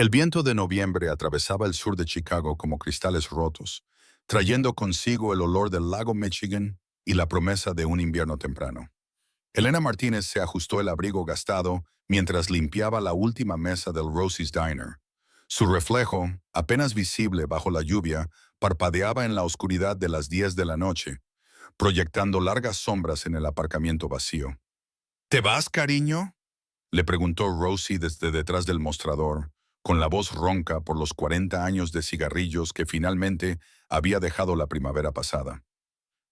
El viento de noviembre atravesaba el sur de Chicago como cristales rotos, trayendo consigo el olor del lago Michigan y la promesa de un invierno temprano. Elena Martínez se ajustó el abrigo gastado mientras limpiaba la última mesa del Rosie's Diner. Su reflejo, apenas visible bajo la lluvia, parpadeaba en la oscuridad de las 10 de la noche, proyectando largas sombras en el aparcamiento vacío. ¿Te vas, cariño?, le preguntó Rosie desde detrás del mostrador, con la voz ronca por los 40 años de cigarrillos que finalmente había dejado la primavera pasada.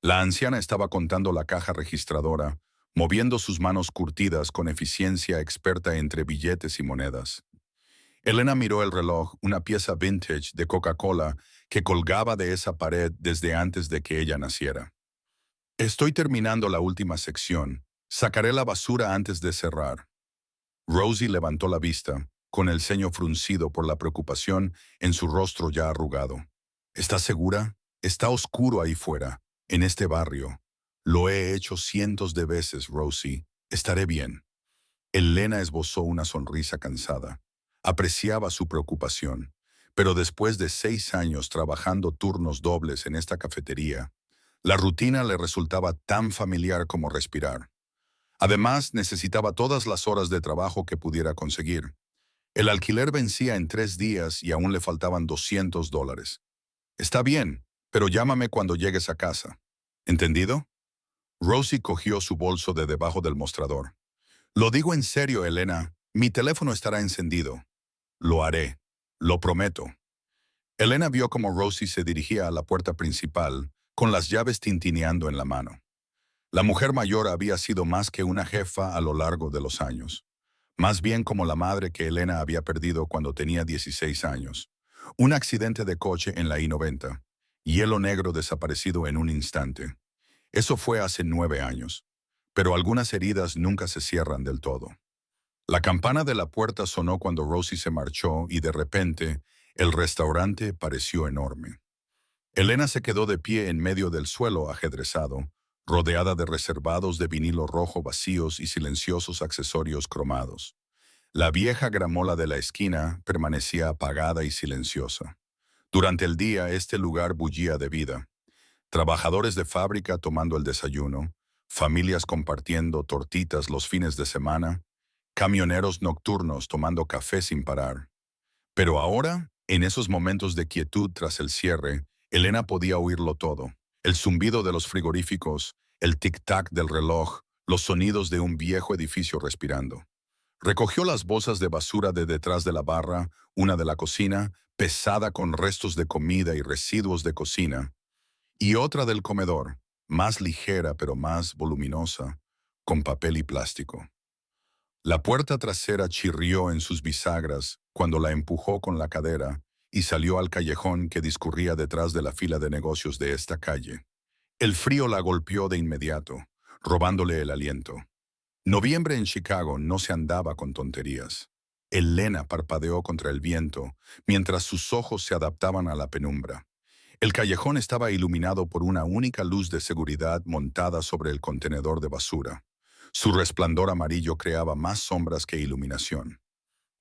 La anciana estaba contando la caja registradora, moviendo sus manos curtidas con eficiencia experta entre billetes y monedas. Elena miró el reloj, una pieza vintage de Coca-Cola que colgaba de esa pared desde antes de que ella naciera. Estoy terminando la última sección. Sacaré la basura antes de cerrar. Rosie levantó la vista, con el ceño fruncido por la preocupación en su rostro ya arrugado. ¿Estás segura? Está oscuro ahí fuera, en este barrio. Lo he hecho cientos de veces, Rosie. Estaré bien. Elena esbozó una sonrisa cansada. Apreciaba su preocupación, pero después de 6 años trabajando turnos dobles en esta cafetería, la rutina le resultaba tan familiar como respirar. Además, necesitaba todas las horas de trabajo que pudiera conseguir. El alquiler vencía en 3 días y aún le faltaban $200. Está bien, pero llámame cuando llegues a casa. ¿Entendido? Rosie cogió su bolso de debajo del mostrador. Lo digo en serio, Elena. Mi teléfono estará encendido. Lo haré. Lo prometo. Elena vio cómo Rosie se dirigía a la puerta principal, con las llaves tintineando en la mano. La mujer mayor había sido más que una jefa a lo largo de los años. Más bien como la madre que Elena había perdido cuando tenía 16 años. Un accidente de coche en la I-90. Hielo negro desaparecido en un instante. Eso fue hace 9 años. Pero algunas heridas nunca se cierran del todo. La campana de la puerta sonó cuando Rosie se marchó y de repente el restaurante pareció enorme. Elena se quedó de pie en medio del suelo ajedrezado, rodeada de reservados de vinilo rojo vacíos y silenciosos accesorios cromados. La vieja gramola de la esquina permanecía apagada y silenciosa. Durante el día este lugar bullía de vida. Trabajadores de fábrica tomando el desayuno, familias compartiendo tortitas los fines de semana, camioneros nocturnos tomando café sin parar. Pero ahora, en esos momentos de quietud tras el cierre, Elena podía oírlo todo. El zumbido de los frigoríficos, el tic-tac del reloj, los sonidos de un viejo edificio respirando. Recogió las bolsas de basura de detrás de la barra, una de la cocina, pesada con restos de comida y residuos de cocina, y otra del comedor, más ligera pero más voluminosa, con papel y plástico. La puerta trasera chirrió en sus bisagras cuando la empujó con la cadera y salió al callejón que discurría detrás de la fila de negocios de esta calle. El frío la golpeó de inmediato, robándole el aliento. Noviembre en Chicago no se andaba con tonterías. Elena parpadeó contra el viento mientras sus ojos se adaptaban a la penumbra. El callejón estaba iluminado por una única luz de seguridad montada sobre el contenedor de basura. Su resplandor amarillo creaba más sombras que iluminación.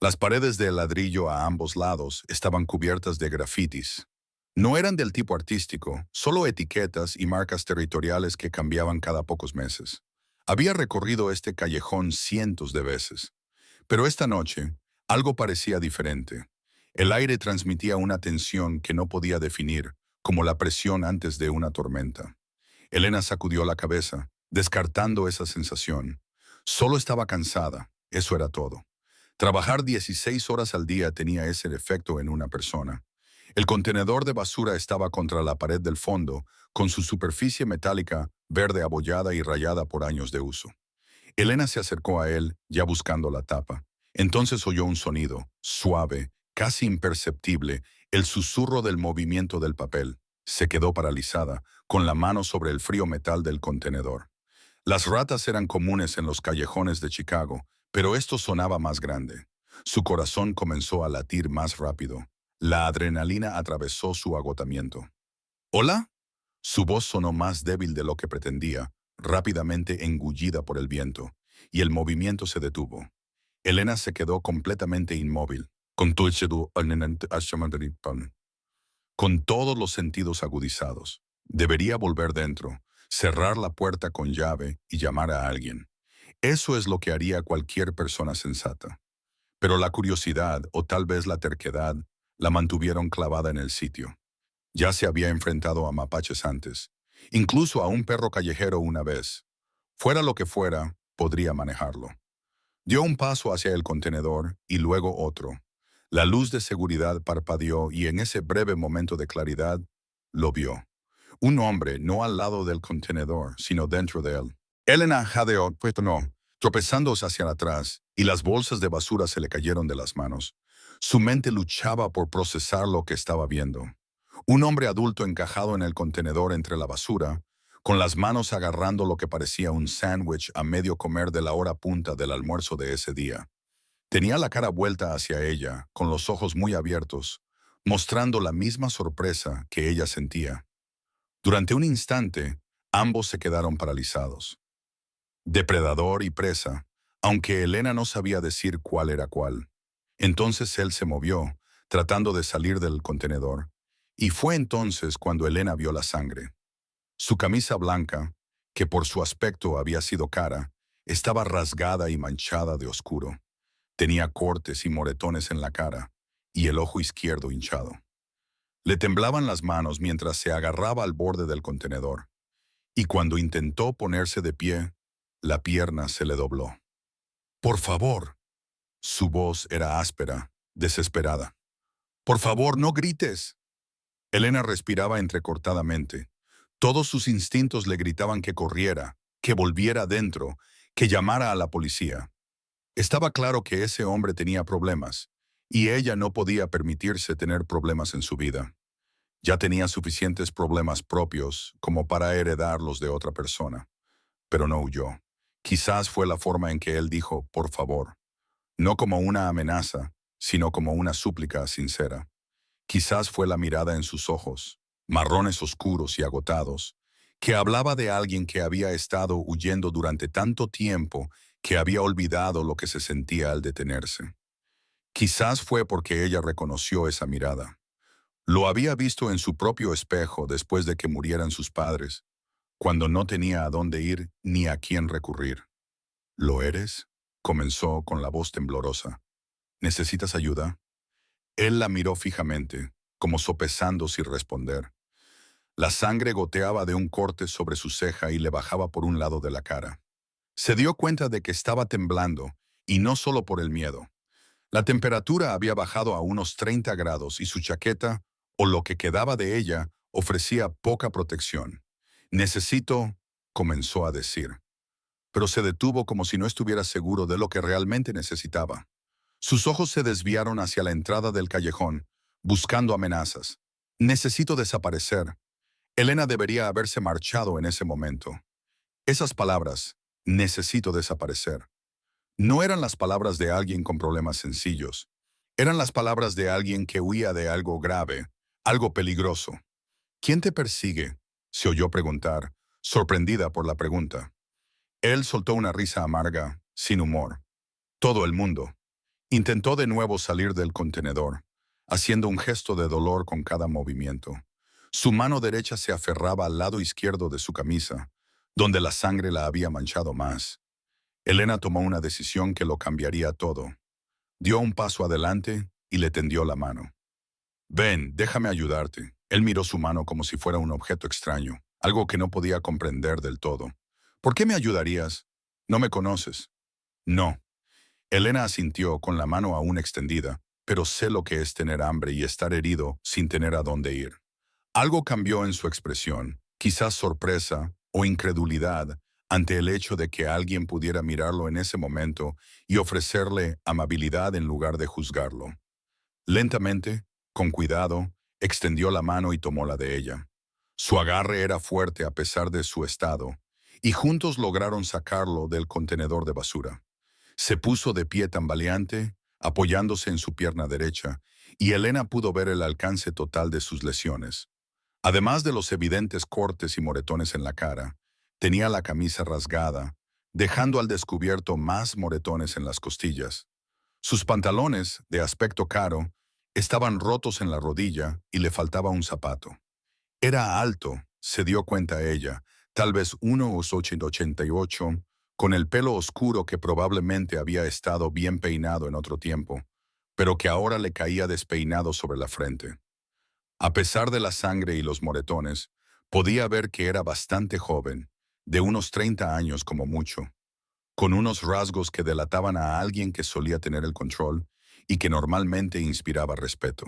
Las paredes de ladrillo a ambos lados estaban cubiertas de grafitis. No eran del tipo artístico, solo etiquetas y marcas territoriales que cambiaban cada pocos meses. Había recorrido este callejón cientos de veces. Pero esta noche, algo parecía diferente. El aire transmitía una tensión que no podía definir, como la presión antes de una tormenta. Elena sacudió la cabeza, descartando esa sensación. Solo estaba cansada, eso era todo. Trabajar 16 horas al día tenía ese efecto en una persona. El contenedor de basura estaba contra la pared del fondo, con su superficie metálica, verde abollada y rayada por años de uso. Elena se acercó a él, ya buscando la tapa. Entonces oyó un sonido, suave, casi imperceptible, el susurro del movimiento del papel. Se quedó paralizada, con la mano sobre el frío metal del contenedor. Las ratas eran comunes en los callejones de Chicago, pero esto sonaba más grande. Su corazón comenzó a latir más rápido. La adrenalina atravesó su agotamiento. ¿Hola? Su voz sonó más débil de lo que pretendía, rápidamente engullida por el viento, y el movimiento se detuvo. Elena se quedó completamente inmóvil, con todos los sentidos agudizados. Debería volver dentro, cerrar la puerta con llave y llamar a alguien. Eso es lo que haría cualquier persona sensata. Pero la curiosidad, o tal vez la terquedad, la mantuvieron clavada en el sitio. Ya se había enfrentado a mapaches antes, incluso a un perro callejero una vez. Fuera lo que fuera, podría manejarlo. Dio un paso hacia el contenedor y luego otro. La luz de seguridad parpadeó y en ese breve momento de claridad, lo vio. Un hombre, no al lado del contenedor, sino dentro de él. Elena jadeó, pues no, tropezándose hacia atrás, y las bolsas de basura se le cayeron de las manos. Su mente luchaba por procesar lo que estaba viendo. Un hombre adulto encajado en el contenedor entre la basura, con las manos agarrando lo que parecía un sándwich a medio comer de la hora punta del almuerzo de ese día. Tenía la cara vuelta hacia ella, con los ojos muy abiertos, mostrando la misma sorpresa que ella sentía. Durante un instante, ambos se quedaron paralizados. Depredador y presa, aunque Elena no sabía decir cuál era cuál. Entonces él se movió, tratando de salir del contenedor, y fue entonces cuando Elena vio la sangre. Su camisa blanca, que por su aspecto había sido cara, estaba rasgada y manchada de oscuro. Tenía cortes y moretones en la cara, y el ojo izquierdo hinchado. Le temblaban las manos mientras se agarraba al borde del contenedor, y cuando intentó ponerse de pie, la pierna se le dobló. «¡Por favor!». Su voz era áspera, desesperada. «¡Por favor, no grites!». Elena respiraba entrecortadamente. Todos sus instintos le gritaban que corriera, que volviera adentro, que llamara a la policía. Estaba claro que ese hombre tenía problemas, y ella no podía permitirse tener problemas en su vida. Ya tenía suficientes problemas propios como para heredar los de otra persona. Pero no huyó. Quizás fue la forma en que él dijo, por favor. No como una amenaza, sino como una súplica sincera. Quizás fue la mirada en sus ojos, marrones oscuros y agotados, que hablaba de alguien que había estado huyendo durante tanto tiempo que había olvidado lo que se sentía al detenerse. Quizás fue porque ella reconoció esa mirada. Lo había visto en su propio espejo después de que murieran sus padres, cuando no tenía a dónde ir ni a quién recurrir. «¿Lo eres?», comenzó con la voz temblorosa. «¿Necesitas ayuda?». Él la miró fijamente, como sopesando sin responder. La sangre goteaba de un corte sobre su ceja y le bajaba por un lado de la cara. Se dio cuenta de que estaba temblando, y no solo por el miedo. La temperatura había bajado a unos 30 grados y su chaqueta, o lo que quedaba de ella, ofrecía poca protección. «Necesito», comenzó a decir, pero se detuvo como si no estuviera seguro de lo que realmente necesitaba. Sus ojos se desviaron hacia la entrada del callejón, buscando amenazas. «Necesito desaparecer». Elena debería haberse marchado en ese momento. Esas palabras, «necesito desaparecer», no eran las palabras de alguien con problemas sencillos. Eran las palabras de alguien que huía de algo grave, algo peligroso. «¿Quién te persigue?», se oyó preguntar, sorprendida por la pregunta. Él soltó una risa amarga, sin humor. «Todo el mundo». Intentó de nuevo salir del contenedor, haciendo un gesto de dolor con cada movimiento. Su mano derecha se aferraba al lado izquierdo de su camisa, donde la sangre la había manchado más. Elena tomó una decisión que lo cambiaría todo. Dio un paso adelante y le tendió la mano. «Ven, déjame ayudarte». Él miró su mano como si fuera un objeto extraño, algo que no podía comprender del todo. «¿Por qué me ayudarías? ¿No me conoces?». «No». Elena asintió con la mano aún extendida, «pero sé lo que es tener hambre y estar herido sin tener a dónde ir». Algo cambió en su expresión, quizás sorpresa o incredulidad ante el hecho de que alguien pudiera mirarlo en ese momento y ofrecerle amabilidad en lugar de juzgarlo. Lentamente, con cuidado, extendió la mano y tomó la de ella. Su agarre era fuerte a pesar de su estado, y juntos lograron sacarlo del contenedor de basura. Se puso de pie tambaleante, apoyándose en su pierna derecha, y Elena pudo ver el alcance total de sus lesiones. Además de los evidentes cortes y moretones en la cara, tenía la camisa rasgada, dejando al descubierto más moretones en las costillas. Sus pantalones, de aspecto caro, estaban rotos en la rodilla y le faltaba un zapato. Era alto, se dio cuenta ella, tal vez 1,88, con el pelo oscuro que probablemente había estado bien peinado en otro tiempo, pero que ahora le caía despeinado sobre la frente. A pesar de la sangre y los moretones, podía ver que era bastante joven, de unos 30 años como mucho, con unos rasgos que delataban a alguien que solía tener el control y que normalmente inspiraba respeto.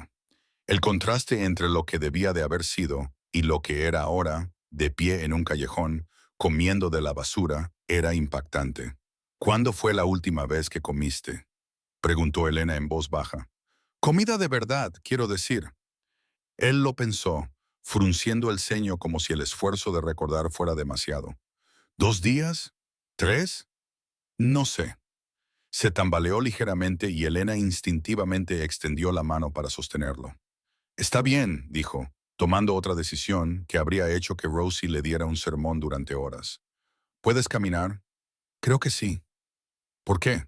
El contraste entre lo que debía de haber sido y lo que era ahora, de pie en un callejón, comiendo de la basura, era impactante. ¿Cuándo fue la última vez que comiste?, preguntó Elena en voz baja. Comida de verdad, quiero decir. Él lo pensó, frunciendo el ceño como si el esfuerzo de recordar fuera demasiado. ¿2 días? ¿3? No sé. Se tambaleó ligeramente y Elena instintivamente extendió la mano para sostenerlo. Está bien, dijo, tomando otra decisión que habría hecho que Rosie le diera un sermón durante horas. ¿Puedes caminar? Creo que sí. ¿Por qué?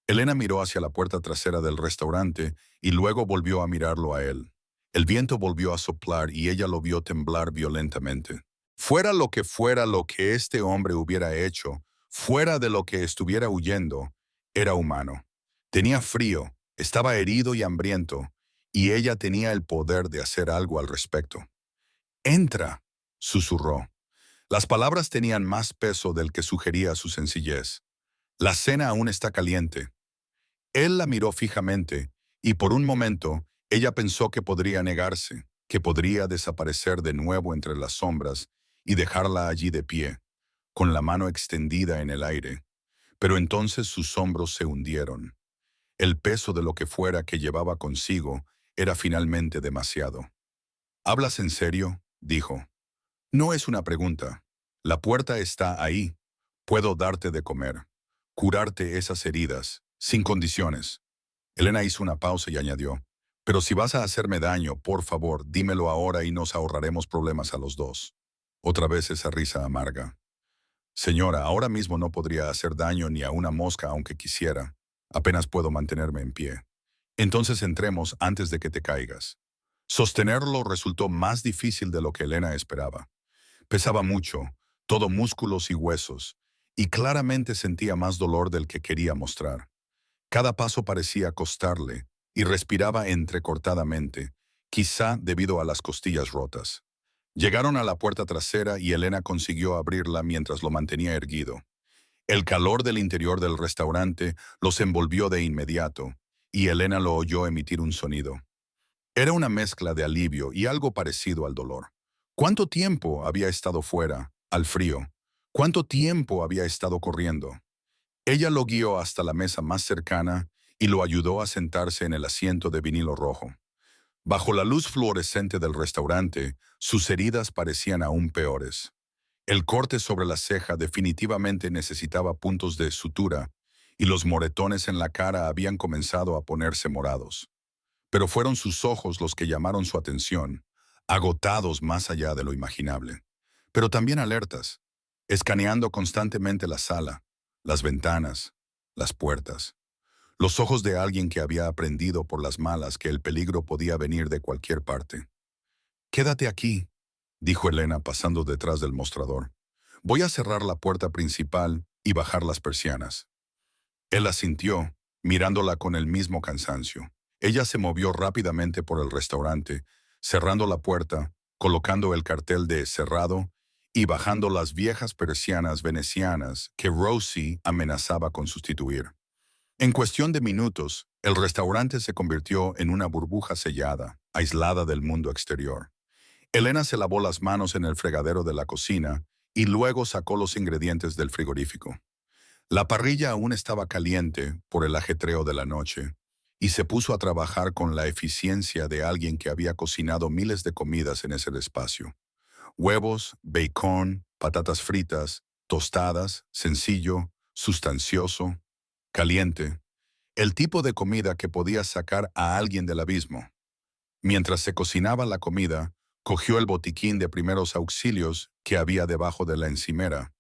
Elena miró hacia la puerta trasera del restaurante y luego volvió a mirarlo a él. El viento volvió a soplar y ella lo vio temblar violentamente. Fuera lo que este hombre hubiera hecho, fuera de lo que estuviera huyendo, era humano. Tenía frío, estaba herido y hambriento, y ella tenía el poder de hacer algo al respecto. «Entra», susurró. Las palabras tenían más peso del que sugería su sencillez. «La cena aún está caliente». Él la miró fijamente, y por un momento ella pensó que podría negarse, que podría desaparecer de nuevo entre las sombras y dejarla allí de pie, con la mano extendida en el aire. Pero entonces sus hombros se hundieron. El peso de lo que fuera que llevaba consigo era finalmente demasiado. «¿Hablas en serio?», dijo. «No es una pregunta. La puerta está ahí. Puedo darte de comer, curarte esas heridas, sin condiciones». Elena hizo una pausa y añadió, «Pero si vas a hacerme daño, por favor, dímelo ahora y nos ahorraremos problemas a los dos». Otra vez esa risa amarga. «Señora, ahora mismo no podría hacer daño ni a una mosca aunque quisiera. Apenas puedo mantenerme en pie. Entonces entremos antes de que te caigas». Sostenerlo resultó más difícil de lo que Elena esperaba. Pesaba mucho, todo músculos y huesos, y claramente sentía más dolor del que quería mostrar. Cada paso parecía costarle, y respiraba entrecortadamente, quizá debido a las costillas rotas. Llegaron a la puerta trasera y Elena consiguió abrirla mientras lo mantenía erguido. El calor del interior del restaurante los envolvió de inmediato, y Elena lo oyó emitir un sonido. Era una mezcla de alivio y algo parecido al dolor. ¿Cuánto tiempo había estado fuera, al frío? ¿Cuánto tiempo había estado corriendo? Ella lo guió hasta la mesa más cercana y lo ayudó a sentarse en el asiento de vinilo rojo. Bajo la luz fluorescente del restaurante, sus heridas parecían aún peores. El corte sobre la ceja definitivamente necesitaba puntos de sutura y los moretones en la cara habían comenzado a ponerse morados. Pero fueron sus ojos los que llamaron su atención, agotados más allá de lo imaginable, pero también alertas, escaneando constantemente la sala, las ventanas, las puertas. Los ojos de alguien que había aprendido por las malas que el peligro podía venir de cualquier parte. «Quédate aquí», dijo Elena pasando detrás del mostrador. «Voy a cerrar la puerta principal y bajar las persianas». Él asintió, mirándola con el mismo cansancio. Ella se movió rápidamente por el restaurante, cerrando la puerta, colocando el cartel de «cerrado» y bajando las viejas persianas venecianas que Rosie amenazaba con sustituir. En cuestión de minutos, el restaurante se convirtió en una burbuja sellada, aislada del mundo exterior. Elena se lavó las manos en el fregadero de la cocina y luego sacó los ingredientes del frigorífico. La parrilla aún estaba caliente por el ajetreo de la noche, y se puso a trabajar con la eficiencia de alguien que había cocinado miles de comidas en ese espacio. Huevos, bacon, patatas fritas, tostadas, sencillo, sustancioso, caliente. El tipo de comida que podía sacar a alguien del abismo. Mientras se cocinaba la comida, cogió el botiquín de primeros auxilios que había debajo de la encimera,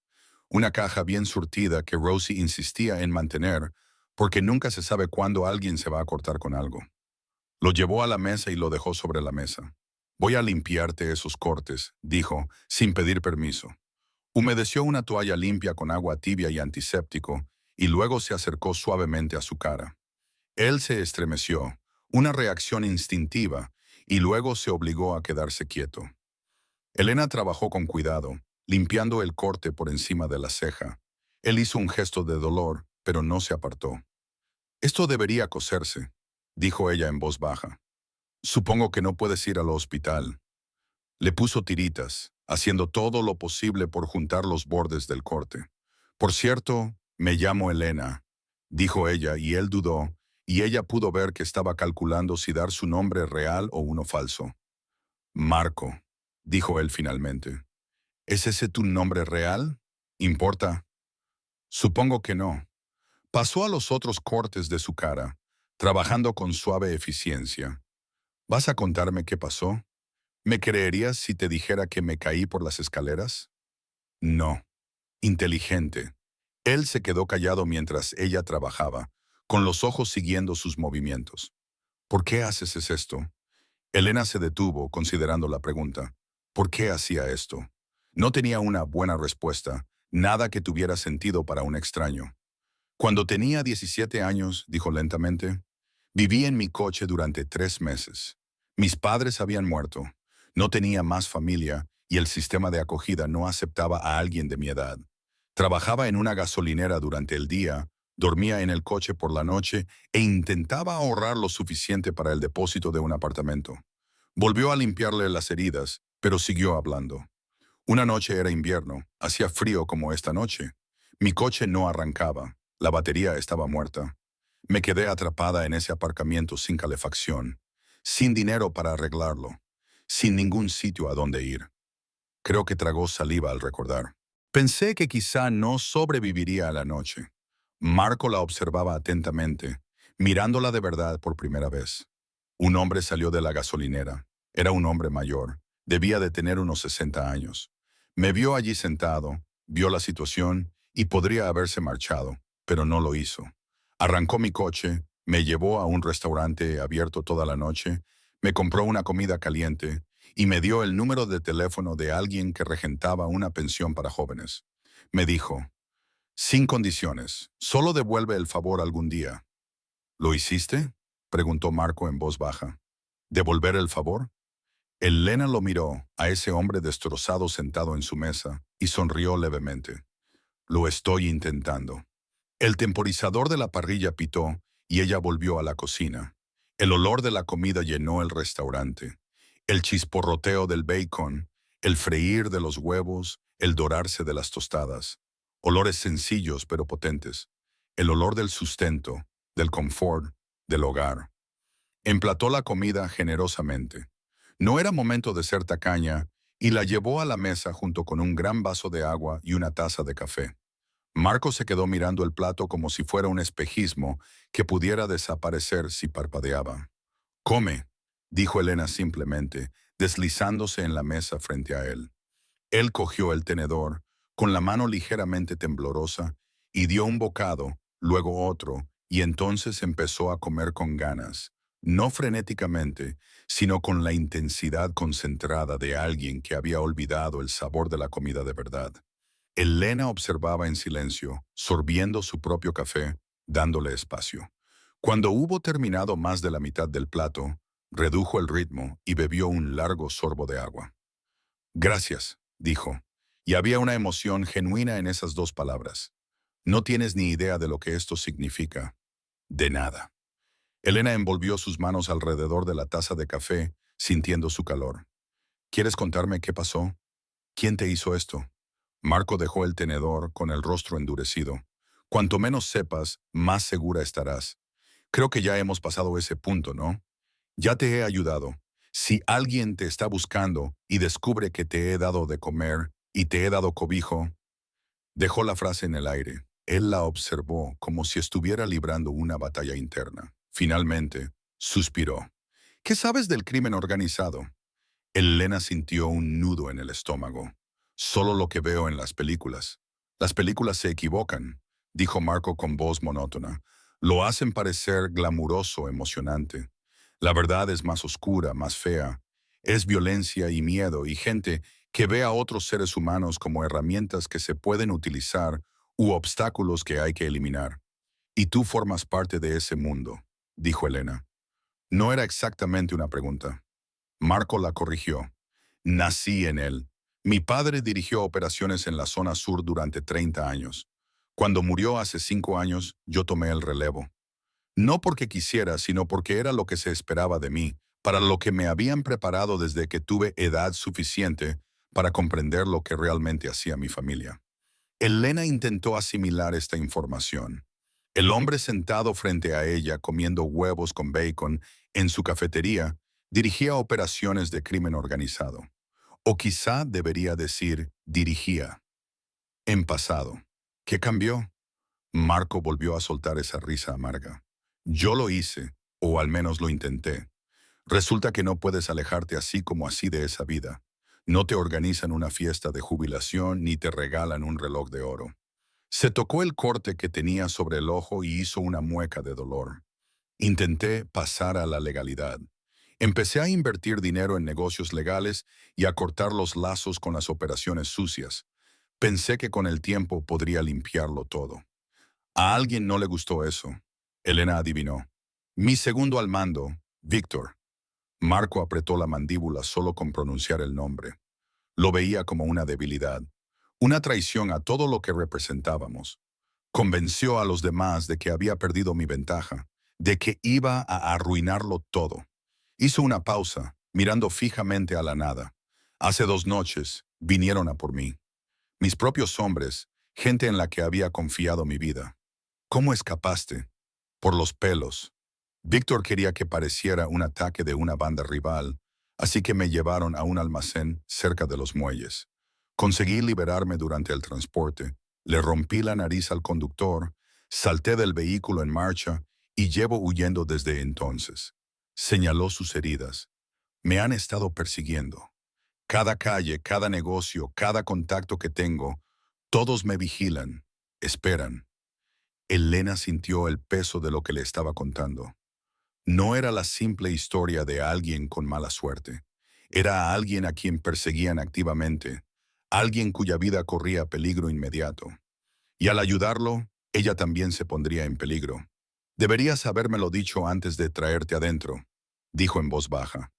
una caja bien surtida que Rosie insistía en mantener porque nunca se sabe cuándo alguien se va a cortar con algo. Lo llevó a la mesa y lo dejó sobre la mesa. Voy a limpiarte esos cortes, dijo, sin pedir permiso. Humedeció una toalla limpia con agua tibia y antiséptico, y luego se acercó suavemente a su cara. Él se estremeció, una reacción instintiva, y luego se obligó a quedarse quieto. Elena trabajó con cuidado, limpiando el corte por encima de la ceja. Él hizo un gesto de dolor, pero no se apartó. Esto debería coserse, dijo ella en voz baja. Supongo que no puedes ir al hospital. Le puso tiritas, haciendo todo lo posible por juntar los bordes del corte. Por cierto, me llamo Elena, dijo ella, y él dudó, y ella pudo ver que estaba calculando si dar su nombre real o uno falso. Marco, dijo él finalmente. ¿Es ese tu nombre real? ¿Importa? Supongo que no. Pasó a los otros cortes de su cara, trabajando con suave eficiencia. ¿Vas a contarme qué pasó? ¿Me creerías si te dijera que me caí por las escaleras? No. Inteligente. Él se quedó callado mientras ella trabajaba, con los ojos siguiendo sus movimientos. ¿Por qué haces esto? Elena se detuvo, considerando la pregunta. ¿Por qué hacía esto? No tenía una buena respuesta, nada que tuviera sentido para un extraño. Cuando tenía 17 años, dijo lentamente, viví en mi coche durante 3 meses. Mis padres habían muerto. No tenía más familia y el sistema de acogida no aceptaba a alguien de mi edad. Trabajaba en una gasolinera durante el día, dormía en el coche por la noche e intentaba ahorrar lo suficiente para el depósito de un apartamento. Volvió a limpiarle las heridas, pero siguió hablando. Una noche era invierno, hacía frío como esta noche. Mi coche no arrancaba, la batería estaba muerta. Me quedé atrapada en ese aparcamiento sin calefacción, sin dinero para arreglarlo, sin ningún sitio a dónde ir. Creo que tragó saliva al recordar. Pensé que quizá no sobreviviría a la noche. Marco la observaba atentamente, mirándola de verdad por primera vez. Un hombre salió de la gasolinera. Era un hombre mayor. Debía de tener unos 60 años. Me vio allí sentado, vio la situación y podría haberse marchado, pero no lo hizo. Arrancó mi coche, me llevó a un restaurante abierto toda la noche, me compró una comida caliente y me dio el número de teléfono de alguien que regentaba una pensión para jóvenes. Me dijo, sin condiciones, solo devuelve el favor algún día. ¿Lo hiciste? Preguntó Marco en voz baja. ¿Devolver el favor? Elena lo miró, a ese hombre destrozado sentado en su mesa, y sonrió levemente. Lo estoy intentando. El temporizador de la parrilla pitó, y ella volvió a la cocina. El olor de la comida llenó el restaurante. El chisporroteo del bacon, el freír de los huevos, el dorarse de las tostadas. Olores sencillos pero potentes. El olor del sustento, del confort, del hogar. Emplató la comida generosamente. No era momento de ser tacaña y la llevó a la mesa junto con un gran vaso de agua y una taza de café. Marco se quedó mirando el plato como si fuera un espejismo que pudiera desaparecer si parpadeaba. «Come», dijo Elena simplemente, deslizándose en la mesa frente a él. Él cogió el tenedor, con la mano ligeramente temblorosa, y dio un bocado, luego otro, y entonces empezó a comer con ganas, no frenéticamente, sino con la intensidad concentrada de alguien que había olvidado el sabor de la comida de verdad. Elena observaba en silencio, sorbiendo su propio café, dándole espacio. Cuando hubo terminado más de la mitad del plato, redujo el ritmo y bebió un largo sorbo de agua. «Gracias», dijo, y había una emoción genuina en esas 2 palabras. «No tienes ni idea de lo que esto significa». «De nada». Elena envolvió sus manos alrededor de la taza de café, sintiendo su calor. «¿Quieres contarme qué pasó? ¿Quién te hizo esto?» Marco dejó el tenedor con el rostro endurecido. «Cuanto menos sepas, más segura estarás. Creo que ya hemos pasado ese punto, ¿no? Ya te he ayudado. Si alguien te está buscando y descubre que te he dado de comer y te he dado cobijo». Dejó la frase en el aire. Él la observó como si estuviera librando una batalla interna. Finalmente, suspiró. «¿Qué sabes del crimen organizado?» Elena sintió un nudo en el estómago. «Solo lo que veo en las películas». «Las películas se equivocan», dijo Marco con voz monótona. Lo hacen parecer glamuroso, emocionante. La verdad es más oscura, más fea. Es violencia y miedo y gente que ve a otros seres humanos como herramientas que se pueden utilizar u obstáculos que hay que eliminar. Y tú formas parte de ese mundo, dijo Elena. No era exactamente una pregunta. Marco la corrigió. Nací en él. Mi padre dirigió operaciones en la zona sur durante 30 años. Cuando murió hace 5 años, yo tomé el relevo. No porque quisiera, sino porque era lo que se esperaba de mí, para lo que me habían preparado desde que tuve edad suficiente para comprender lo que realmente hacía mi familia. Elena intentó asimilar esta información. El hombre sentado frente a ella comiendo huevos con bacon en su cafetería dirigía operaciones de crimen organizado. O quizá debería decir dirigía. En pasado. ¿Qué cambió? Marco volvió a soltar esa risa amarga. Yo lo hice, o al menos lo intenté. Resulta que no puedes alejarte así como así de esa vida. No te organizan una fiesta de jubilación ni te regalan un reloj de oro. Se tocó el corte que tenía sobre el ojo y hizo una mueca de dolor. Intenté pasar a la legalidad. Empecé a invertir dinero en negocios legales y a cortar los lazos con las operaciones sucias. Pensé que con el tiempo podría limpiarlo todo. A alguien no le gustó eso. Elena adivinó. Mi segundo al mando, Víctor. Marco apretó la mandíbula solo con pronunciar el nombre. Lo veía como una debilidad, una traición a todo lo que representábamos. Convenció a los demás de que había perdido mi ventaja, de que iba a arruinarlo todo. Hizo una pausa, mirando fijamente a la nada. Hace 2 noches vinieron a por mí. Mis propios hombres, gente en la que había confiado mi vida. ¿Cómo escapaste? Por los pelos. Víctor quería que pareciera un ataque de una banda rival, así que me llevaron a un almacén cerca de los muelles. Conseguí liberarme durante el transporte, le rompí la nariz al conductor, salté del vehículo en marcha y llevo huyendo desde entonces. Señaló sus heridas. Me han estado persiguiendo. Cada calle, cada negocio, cada contacto que tengo, todos me vigilan, esperan. Elena sintió el peso de lo que le estaba contando. No era la simple historia de alguien con mala suerte. Era alguien a quien perseguían activamente, alguien cuya vida corría peligro inmediato. Y al ayudarlo, ella también se pondría en peligro. Deberías habérmelo dicho antes de traerte adentro, dijo en voz baja.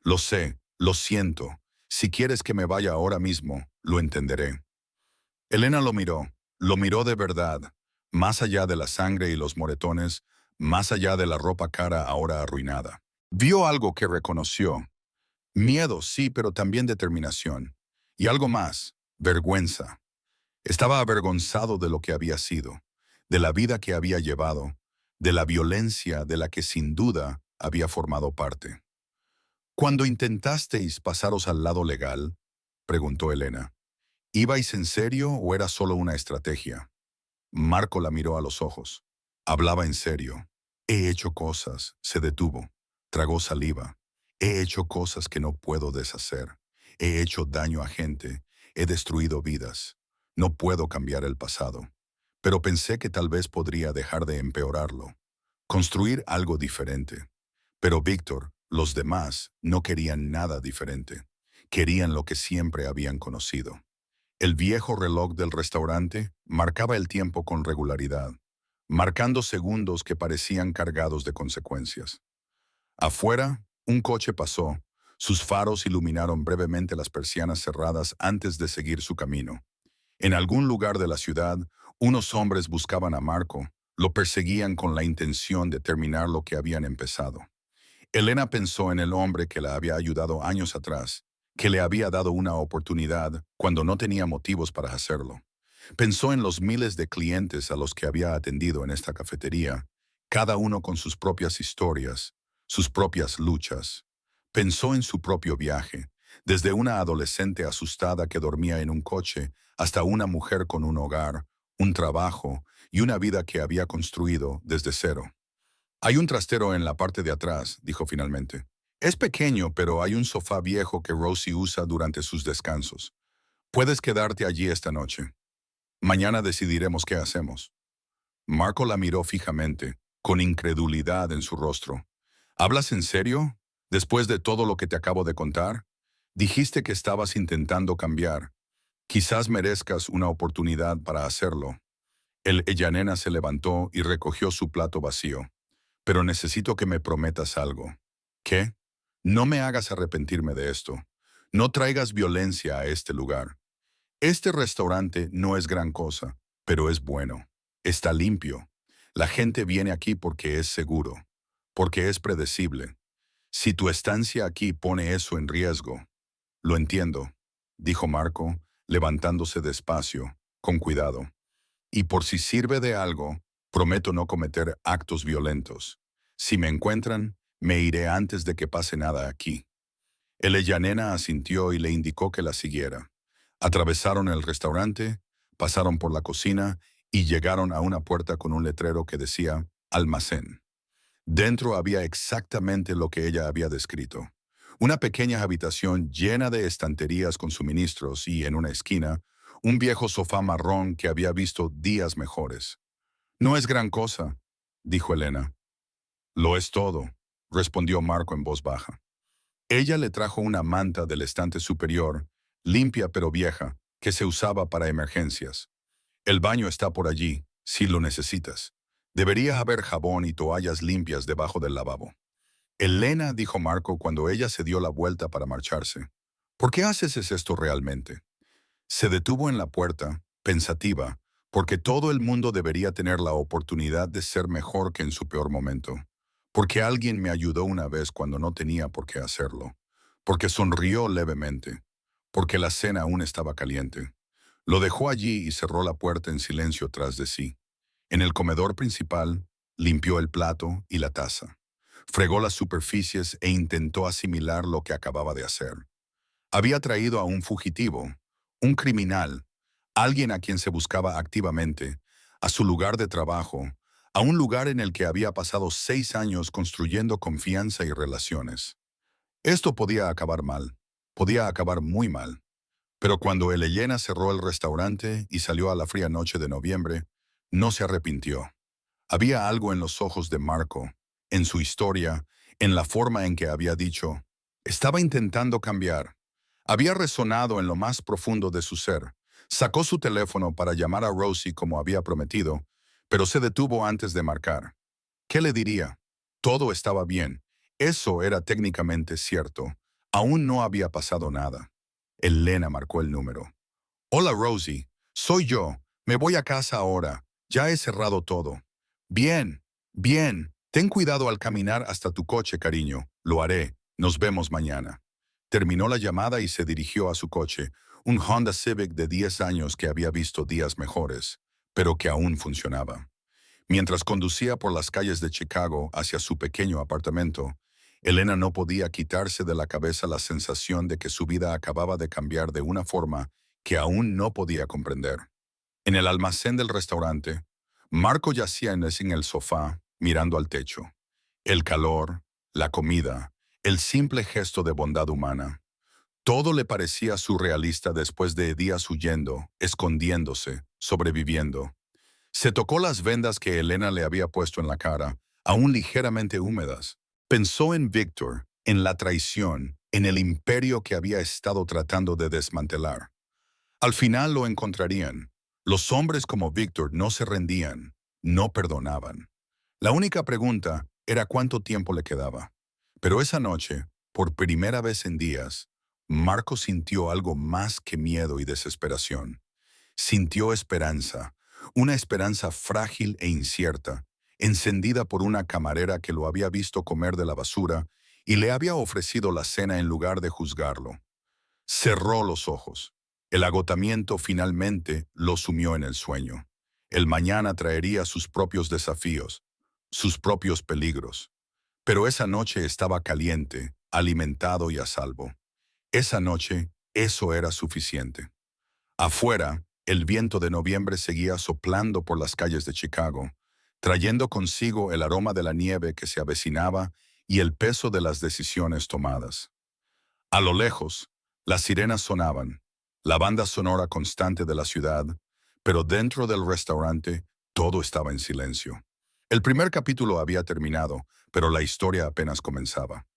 Lo sé, lo siento. Si quieres que me vaya ahora mismo, lo entenderé. Elena lo miró de verdad, más allá de la sangre y los moretones, más allá de la ropa cara ahora arruinada. Vio algo que reconoció. Miedo, sí, pero también determinación. Y algo más, vergüenza. Estaba avergonzado de lo que había sido, de la vida que había llevado, de la violencia de la que sin duda había formado parte. Cuando intentasteis pasaros al lado legal, preguntó Elena, ¿ibais en serio o era solo una estrategia? Marco la miró a los ojos. Hablaba en serio. He hecho cosas, se detuvo. Tragó saliva. He hecho cosas que no puedo deshacer. He hecho daño a gente. He destruido vidas. No puedo cambiar el pasado. Pero pensé que tal vez podría dejar de empeorarlo. Construir algo diferente. Pero Víctor, los demás, no querían nada diferente. Querían lo que siempre habían conocido. El viejo reloj del restaurante marcaba el tiempo con regularidad, marcando segundos que parecían cargados de consecuencias. Afuera, un coche pasó. Sus faros iluminaron brevemente las persianas cerradas antes de seguir su camino. En algún lugar de la ciudad, unos hombres buscaban a Marco, lo perseguían con la intención de terminar lo que habían empezado. Elena pensó en el hombre que la había ayudado años atrás, que le había dado una oportunidad cuando no tenía motivos para hacerlo. Pensó en los miles de clientes a los que había atendido en esta cafetería, cada uno con sus propias historias, sus propias luchas. Pensó en su propio viaje, desde una adolescente asustada que dormía en un coche hasta una mujer con un hogar, un trabajo y una vida que había construido desde cero. Hay un trastero en la parte de atrás, dijo finalmente. Es pequeño, pero hay un sofá viejo que Rosie usa durante sus descansos. Puedes quedarte allí esta noche. Mañana decidiremos qué hacemos. Marco la miró fijamente, con incredulidad en su rostro. ¿Hablas en serio? Después de todo lo que te acabo de contar, dijiste que estabas intentando cambiar. Quizás merezcas una oportunidad para hacerlo. El Ellanena se levantó y recogió su plato vacío. Pero necesito que me prometas algo. ¿Qué? No me hagas arrepentirme de esto. No traigas violencia a este lugar. Este restaurante no es gran cosa, pero es bueno. Está limpio. La gente viene aquí porque es seguro, porque es predecible. Si tu estancia aquí pone eso en riesgo, lo entiendo, dijo Marco, levantándose despacio, con cuidado. Y por si sirve de algo, prometo no cometer actos violentos. Si me encuentran, me iré antes de que pase nada aquí. El Ellanena asintió y le indicó que la siguiera. Atravesaron el restaurante, pasaron por la cocina y llegaron a una puerta con un letrero que decía almacén. Dentro había exactamente lo que ella había descrito. Una pequeña habitación llena de estanterías con suministros y, en una esquina, un viejo sofá marrón que había visto días mejores. No es gran cosa, dijo Elena. Lo es todo, respondió Marco en voz baja. Ella le trajo una manta del estante superior, limpia pero vieja, que se usaba para emergencias. El baño está por allí, si lo necesitas. Debería haber jabón y toallas limpias debajo del lavabo. Elena, dijo Marco cuando ella se dio la vuelta para marcharse. ¿Por qué haces esto realmente? Se detuvo en la puerta, pensativa, porque todo el mundo debería tener la oportunidad de ser mejor que en su peor momento. Porque alguien me ayudó una vez cuando no tenía por qué hacerlo. Porque sonrió levemente. Porque la cena aún estaba caliente. Lo dejó allí y cerró la puerta en silencio tras de sí. En el comedor principal, limpió el plato y la taza. Fregó las superficies e intentó asimilar lo que acababa de hacer. Había traído a un fugitivo, un criminal, alguien a quien se buscaba activamente, a su lugar de trabajo, a un lugar en el que había pasado 6 años construyendo confianza y relaciones. Esto podía acabar mal, podía acabar muy mal. Pero cuando Elena cerró el restaurante y salió a la fría noche de noviembre, no se arrepintió. Había algo en los ojos de Marco, en su historia, en la forma en que había dicho. Estaba intentando cambiar. Había resonado en lo más profundo de su ser. Sacó su teléfono para llamar a Rosie como había prometido, pero se detuvo antes de marcar. ¿Qué le diría? Todo estaba bien. Eso era técnicamente cierto. Aún no había pasado nada. Elena marcó el número. Hola Rosie, soy yo. Me voy a casa ahora. Ya he cerrado todo. Bien, bien. Ten cuidado al caminar hasta tu coche, cariño. Lo haré. Nos vemos mañana. Terminó la llamada y se dirigió a su coche, un Honda Civic de 10 años que había visto días mejores, pero que aún funcionaba. Mientras conducía por las calles de Chicago hacia su pequeño apartamento, Elena no podía quitarse de la cabeza la sensación de que su vida acababa de cambiar de una forma que aún no podía comprender. En el almacén del restaurante, Marco yacía en el sofá, mirando al techo. El calor, la comida, el simple gesto de bondad humana. Todo le parecía surrealista después de días huyendo, escondiéndose, sobreviviendo. Se tocó las vendas que Elena le había puesto en la cara, aún ligeramente húmedas. Pensó en Víctor, en la traición, en el imperio que había estado tratando de desmantelar. Al final lo encontrarían. Los hombres como Víctor no se rendían, no perdonaban. La única pregunta era cuánto tiempo le quedaba. Pero esa noche, por primera vez en días, Marco sintió algo más que miedo y desesperación. Sintió esperanza, una esperanza frágil e incierta, encendida por una camarera que lo había visto comer de la basura y le había ofrecido la cena en lugar de juzgarlo. Cerró los ojos. El agotamiento finalmente lo sumió en el sueño. El mañana traería sus propios desafíos, sus propios peligros. Pero esa noche estaba caliente, alimentado y a salvo. Esa noche, eso era suficiente. Afuera, el viento de noviembre seguía soplando por las calles de Chicago, trayendo consigo el aroma de la nieve que se avecinaba y el peso de las decisiones tomadas. A lo lejos, las sirenas sonaban, la banda sonora constante de la ciudad, pero dentro del restaurante todo estaba en silencio. El primer capítulo había terminado, pero la historia apenas comenzaba.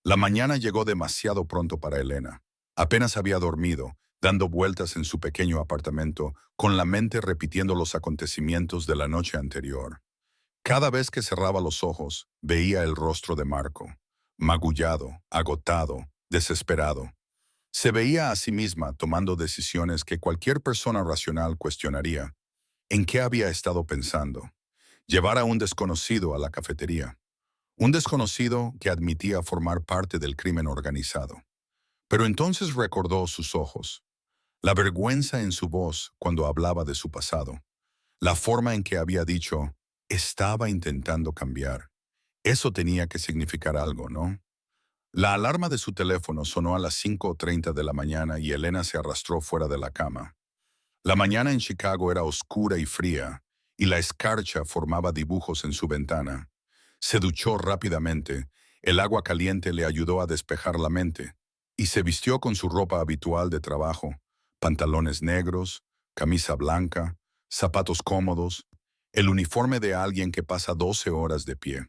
La mañana llegó demasiado pronto para Elena. Apenas había dormido, dando vueltas en su pequeño apartamento, con la mente repitiendo los acontecimientos de la noche anterior. Cada vez que cerraba los ojos, veía el rostro de Marco, magullado, agotado, desesperado. Se veía a sí misma tomando decisiones que cualquier persona racional cuestionaría. ¿En qué había estado pensando? Llevar a un desconocido a la cafetería. Un desconocido que admitía formar parte del crimen organizado. Pero entonces recordó sus ojos, la vergüenza en su voz cuando hablaba de su pasado, la forma en que había dicho, estaba intentando cambiar. Eso tenía que significar algo, ¿no? La alarma de su teléfono sonó a las 5:30 de la mañana y Elena se arrastró fuera de la cama. La mañana en Chicago era oscura y fría, y la escarcha formaba dibujos en su ventana. Se duchó rápidamente, el agua caliente le ayudó a despejar la mente, y se vistió con su ropa habitual de trabajo, pantalones negros, camisa blanca, zapatos cómodos, el uniforme de alguien que pasa 12 horas de pie.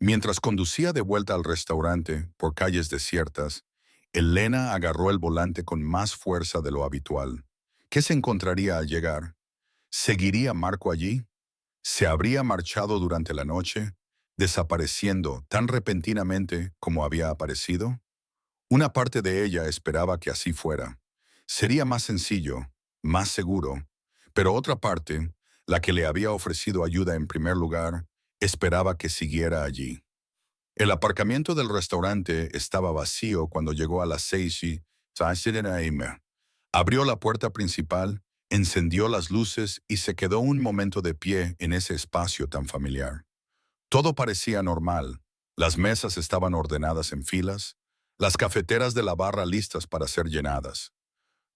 Mientras conducía de vuelta al restaurante por calles desiertas, Elena agarró el volante con más fuerza de lo habitual. ¿Qué se encontraría al llegar? ¿Seguiría Marco allí? ¿Se habría marchado durante la noche, desapareciendo tan repentinamente como había aparecido? Una parte de ella esperaba que así fuera. Sería más sencillo, más seguro, pero otra parte, la que le había ofrecido ayuda en primer lugar, esperaba que siguiera allí. El aparcamiento del restaurante estaba vacío cuando llegó a las 6:00 AM. Abrió la puerta principal, encendió las luces y se quedó un momento de pie en ese espacio tan familiar. Todo parecía normal. Las mesas estaban ordenadas en filas, las cafeteras de la barra listas para ser llenadas.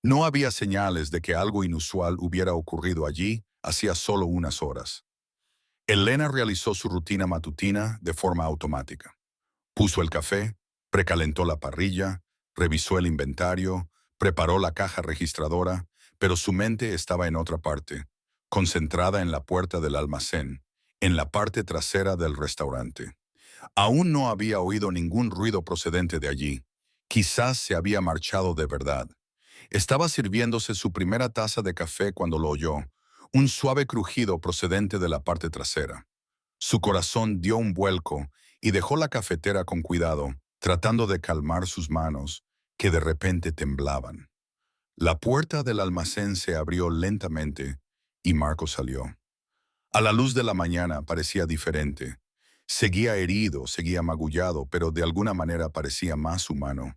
No había señales de que algo inusual hubiera ocurrido allí hacía solo unas horas. Elena realizó su rutina matutina de forma automática. Puso el café, precalentó la parrilla, revisó el inventario, preparó la caja registradora, pero su mente estaba en otra parte, concentrada en la puerta del almacén, en la parte trasera del restaurante. Aún no había oído ningún ruido procedente de allí. Quizás se había marchado de verdad. Estaba sirviéndose su primera taza de café cuando lo oyó, un suave crujido procedente de la parte trasera. Su corazón dio un vuelco y dejó la cafetera con cuidado, tratando de calmar sus manos, que de repente temblaban. La puerta del almacén se abrió lentamente y Marco salió. A la luz de la mañana parecía diferente. Seguía herido, seguía magullado, pero de alguna manera parecía más humano.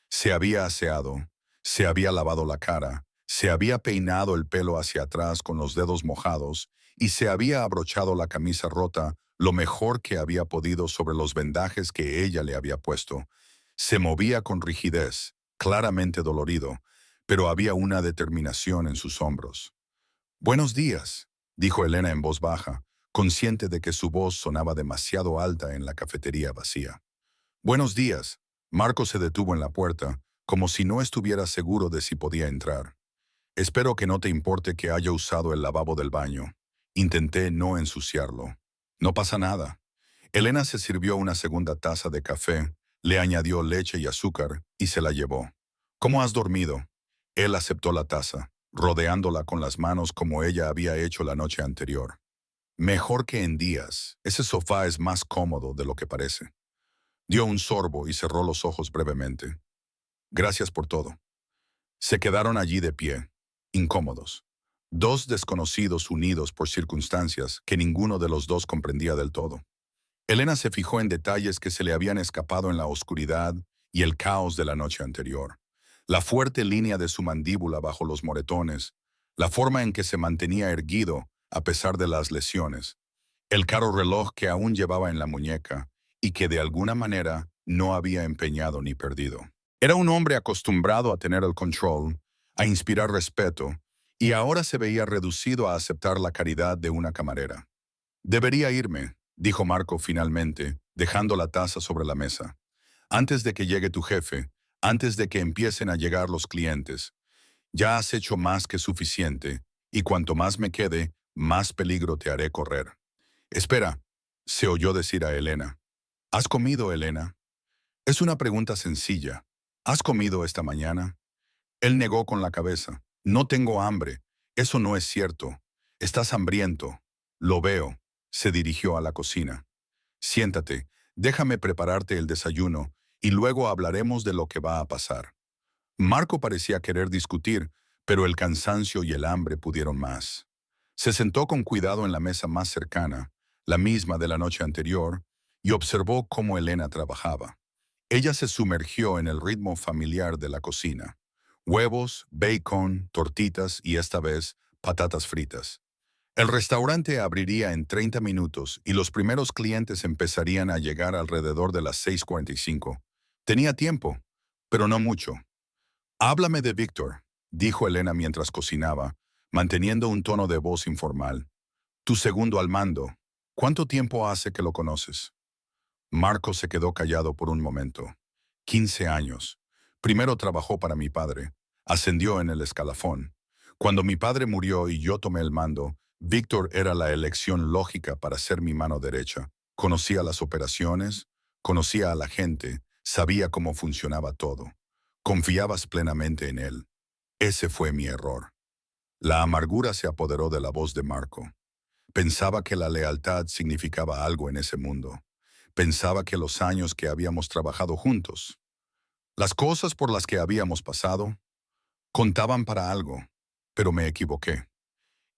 Se había aseado, se había lavado la cara, se había peinado el pelo hacia atrás con los dedos mojados y se había abrochado la camisa rota lo mejor que había podido sobre los vendajes que ella le había puesto. Se movía con rigidez, claramente dolorido, pero había una determinación en sus hombros. «Buenos días», dijo Elena en voz baja, consciente de que su voz sonaba demasiado alta en la cafetería vacía. «Buenos días». Marco se detuvo en la puerta, como si no estuviera seguro de si podía entrar. «Espero que no te importe que haya usado el lavabo del baño. Intenté no ensuciarlo». «No pasa nada». Elena se sirvió una segunda taza de café, le añadió leche y azúcar y se la llevó. «¿Cómo has dormido?» Él aceptó la taza, rodeándola con las manos como ella había hecho la noche anterior. «Mejor que en días. Ese sofá es más cómodo de lo que parece». Dio un sorbo y cerró los ojos brevemente. «Gracias por todo». Se quedaron allí de pie, incómodos. Dos desconocidos unidos por circunstancias que ninguno de los dos comprendía del todo. Elena se fijó en detalles que se le habían escapado en la oscuridad y el caos de la noche anterior. La fuerte línea de su mandíbula bajo los moretones, la forma en que se mantenía erguido a pesar de las lesiones, el caro reloj que aún llevaba en la muñeca y que de alguna manera no había empeñado ni perdido. Era un hombre acostumbrado a tener el control, a inspirar respeto, y ahora se veía reducido a aceptar la caridad de una camarera. «Debería irme», dijo Marco finalmente, dejando la taza sobre la mesa. «Antes de que llegue tu jefe, antes de que empiecen a llegar los clientes. Ya has hecho más que suficiente, y cuanto más me quede, más peligro te haré correr». Espera, se oyó decir a Elena. ¿Has comido, Elena? Es una pregunta sencilla. ¿Has comido esta mañana? Él negó con la cabeza. No tengo hambre. Eso no es cierto. Estás hambriento. Lo veo. Se dirigió a la cocina. Siéntate, déjame prepararte el desayuno y luego hablaremos de lo que va a pasar. Marco parecía querer discutir, pero el cansancio y el hambre pudieron más. Se sentó con cuidado en la mesa más cercana, la misma de la noche anterior, y observó cómo Elena trabajaba. Ella se sumergió en el ritmo familiar de la cocina. Huevos, bacon, tortitas y esta vez patatas fritas. El restaurante abriría en 30 minutos y los primeros clientes empezarían a llegar alrededor de las 6:45. Tenía tiempo, pero no mucho. Háblame de Víctor, dijo Elena mientras cocinaba, manteniendo un tono de voz informal. Tu segundo al mando. ¿Cuánto tiempo hace que lo conoces? Marco se quedó callado por un momento. 15 años. Primero trabajó para mi padre. Ascendió en el escalafón. Cuando mi padre murió y yo tomé el mando, Víctor era la elección lógica para ser mi mano derecha. Conocía las operaciones, conocía a la gente, sabía cómo funcionaba todo. Confiabas plenamente en él. Ese fue mi error. La amargura se apoderó de la voz de Marco. Pensaba que la lealtad significaba algo en ese mundo. Pensaba que los años que habíamos trabajado juntos, las cosas por las que habíamos pasado, contaban para algo, pero me equivoqué.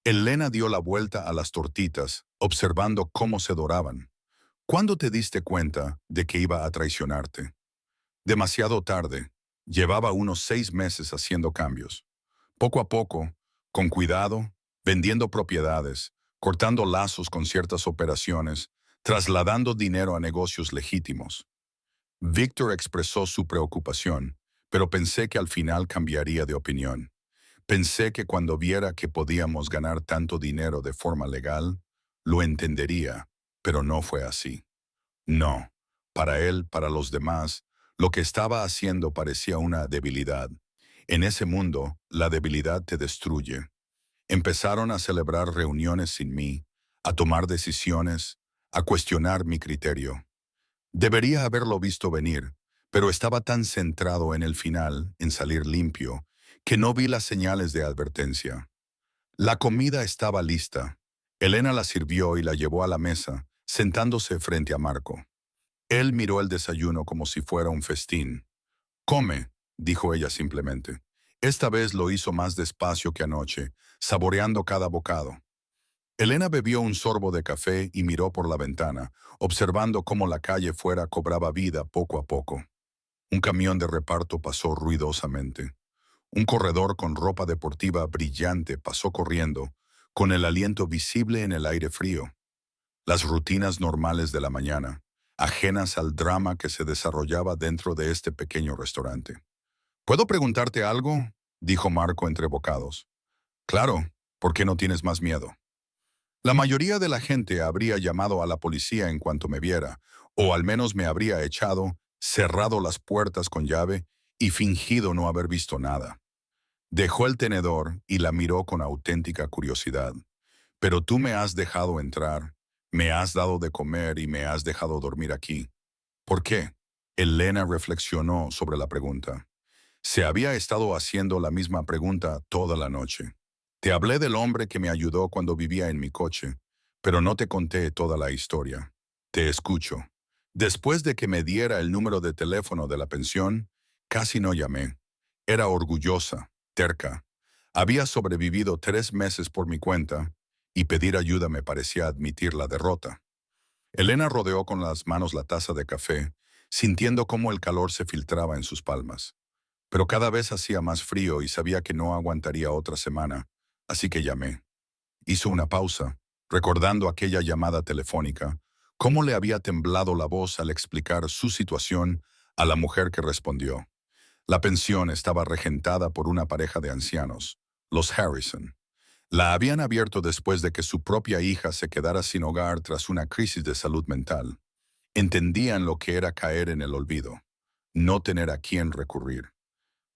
Elena dio la vuelta a las tortitas, observando cómo se doraban. ¿Cuándo te diste cuenta de que iba a traicionarte? Demasiado tarde. Llevaba unos 6 meses haciendo cambios. Poco a poco, con cuidado, vendiendo propiedades, cortando lazos con ciertas operaciones, trasladando dinero a negocios legítimos. Víctor expresó su preocupación, pero pensé que al final cambiaría de opinión. Pensé que cuando viera que podíamos ganar tanto dinero de forma legal, lo entendería, pero no fue así. No, para él, para los demás, lo que estaba haciendo parecía una debilidad. En ese mundo, la debilidad te destruye. Empezaron a celebrar reuniones sin mí, a tomar decisiones, a cuestionar mi criterio. Debería haberlo visto venir, pero estaba tan centrado en el final, en salir limpio, que no vi las señales de advertencia. La comida estaba lista. Elena la sirvió y la llevó a la mesa, sentándose frente a Marco. Él miró el desayuno como si fuera un festín. Come, dijo ella simplemente. Esta vez lo hizo más despacio que anoche, saboreando cada bocado. Elena bebió un sorbo de café y miró por la ventana, observando cómo la calle fuera cobraba vida poco a poco. Un camión de reparto pasó ruidosamente. Un corredor con ropa deportiva brillante pasó corriendo, con el aliento visible en el aire frío. Las rutinas normales de la mañana, ajenas al drama que se desarrollaba dentro de este pequeño restaurante. ¿Puedo preguntarte algo?, dijo Marco entre bocados. Claro, ¿por qué no tienes más miedo? La mayoría de la gente habría llamado a la policía en cuanto me viera, o al menos me habría echado, cerrado las puertas con llave y fingido no haber visto nada. Dejó el tenedor y la miró con auténtica curiosidad. Pero tú me has dejado entrar, me has dado de comer y me has dejado dormir aquí. ¿Por qué? Elena reflexionó sobre la pregunta. Se había estado haciendo la misma pregunta toda la noche. Te hablé del hombre que me ayudó cuando vivía en mi coche, pero no te conté toda la historia. Te escucho. Después de que me diera el número de teléfono de la pensión, casi no llamé. Era orgullosa, terca. Había sobrevivido 3 meses por mi cuenta, y pedir ayuda me parecía admitir la derrota. Elena rodeó con las manos la taza de café, sintiendo cómo el calor se filtraba en sus palmas. Pero cada vez hacía más frío y sabía que no aguantaría otra semana, así que llamé. Hizo una pausa, recordando aquella llamada telefónica, cómo le había temblado la voz al explicar su situación a la mujer que respondió. La pensión estaba regentada por una pareja de ancianos, los Harrison. La habían abierto después de que su propia hija se quedara sin hogar tras una crisis de salud mental. Entendían lo que era caer en el olvido, no tener a quién recurrir.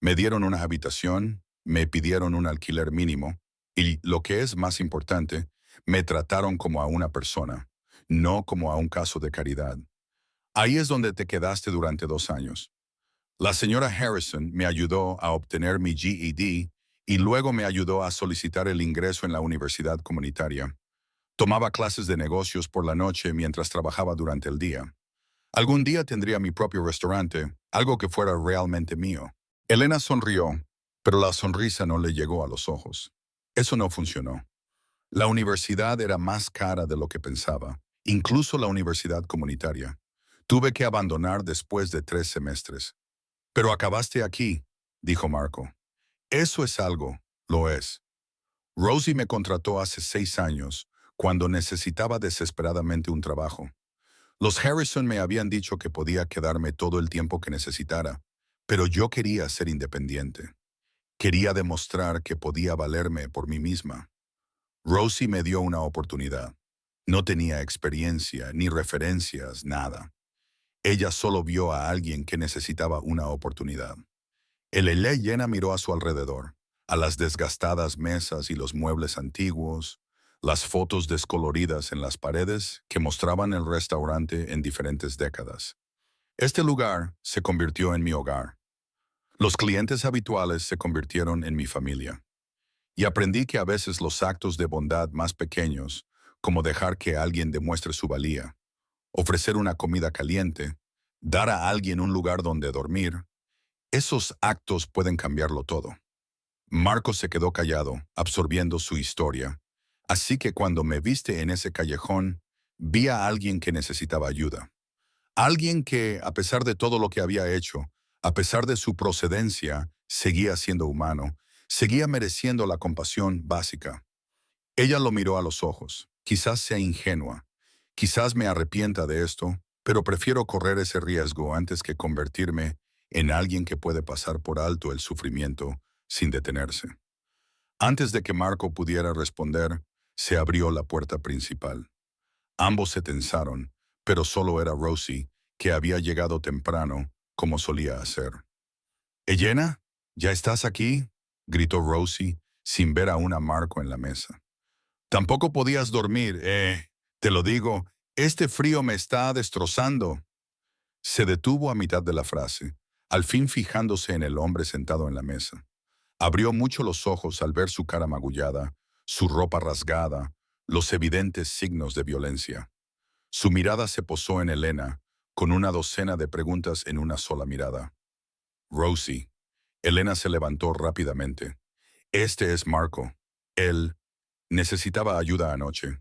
Me dieron una habitación, me pidieron un alquiler mínimo y, lo que es más importante, me trataron como a una persona. no como a un caso de caridad. Ahí es donde te quedaste durante 2 años. La señora Harrison me ayudó a obtener mi GED y luego me ayudó a solicitar el ingreso en la universidad comunitaria. Tomaba clases de negocios por la noche mientras trabajaba durante el día. Algún día tendría mi propio restaurante, algo que fuera realmente mío. Elena sonrió, pero la sonrisa no le llegó a los ojos. Eso no funcionó. La universidad era más cara de lo que pensaba, incluso la universidad comunitaria. Tuve que abandonar después de 3 semestres. Pero acabaste aquí, dijo Marco. Eso es algo, lo es. Rosie me contrató hace 6 años, cuando necesitaba desesperadamente un trabajo. Los Harrison me habían dicho que podía quedarme todo el tiempo que necesitara, pero yo quería ser independiente. Quería demostrar que podía valerme por mí misma. Rosie me dio una oportunidad. No tenía experiencia, ni referencias, nada. Ella solo vio a alguien que necesitaba una oportunidad. El llena miró a su alrededor, a las desgastadas mesas y los muebles antiguos, las fotos descoloridas en las paredes que mostraban el restaurante en diferentes décadas. Este lugar se convirtió en mi hogar. Los clientes habituales se convirtieron en mi familia. Y aprendí que a veces los actos de bondad más pequeños, como dejar que alguien demuestre su valía, ofrecer una comida caliente, dar a alguien un lugar donde dormir, esos actos pueden cambiarlo todo. Marcos se quedó callado, absorbiendo su historia. Así que cuando me viste en ese callejón, vi a alguien que necesitaba ayuda. Alguien que, a pesar de todo lo que había hecho, a pesar de su procedencia, seguía siendo humano, seguía mereciendo la compasión básica. Ella lo miró a los ojos. Quizás sea ingenua, quizás me arrepienta de esto, pero prefiero correr ese riesgo antes que convertirme en alguien que puede pasar por alto el sufrimiento sin detenerse. Antes de que Marco pudiera responder, se abrió la puerta principal. Ambos se tensaron, pero solo era Rosie, que había llegado temprano, como solía hacer. «Elena, ¿ya estás aquí?», gritó Rosie, sin ver aún a Marco en la mesa. «Tampoco podías dormir, te lo digo, este frío me está destrozando». Se detuvo a mitad de la frase, al fin fijándose en el hombre sentado en la mesa. Abrió mucho los ojos al ver su cara magullada, su ropa rasgada, los evidentes signos de violencia. Su mirada se posó en Elena, con una docena de preguntas en una sola mirada. «Rosie». Elena se levantó rápidamente. «Este es Marco. Él necesitaba ayuda anoche».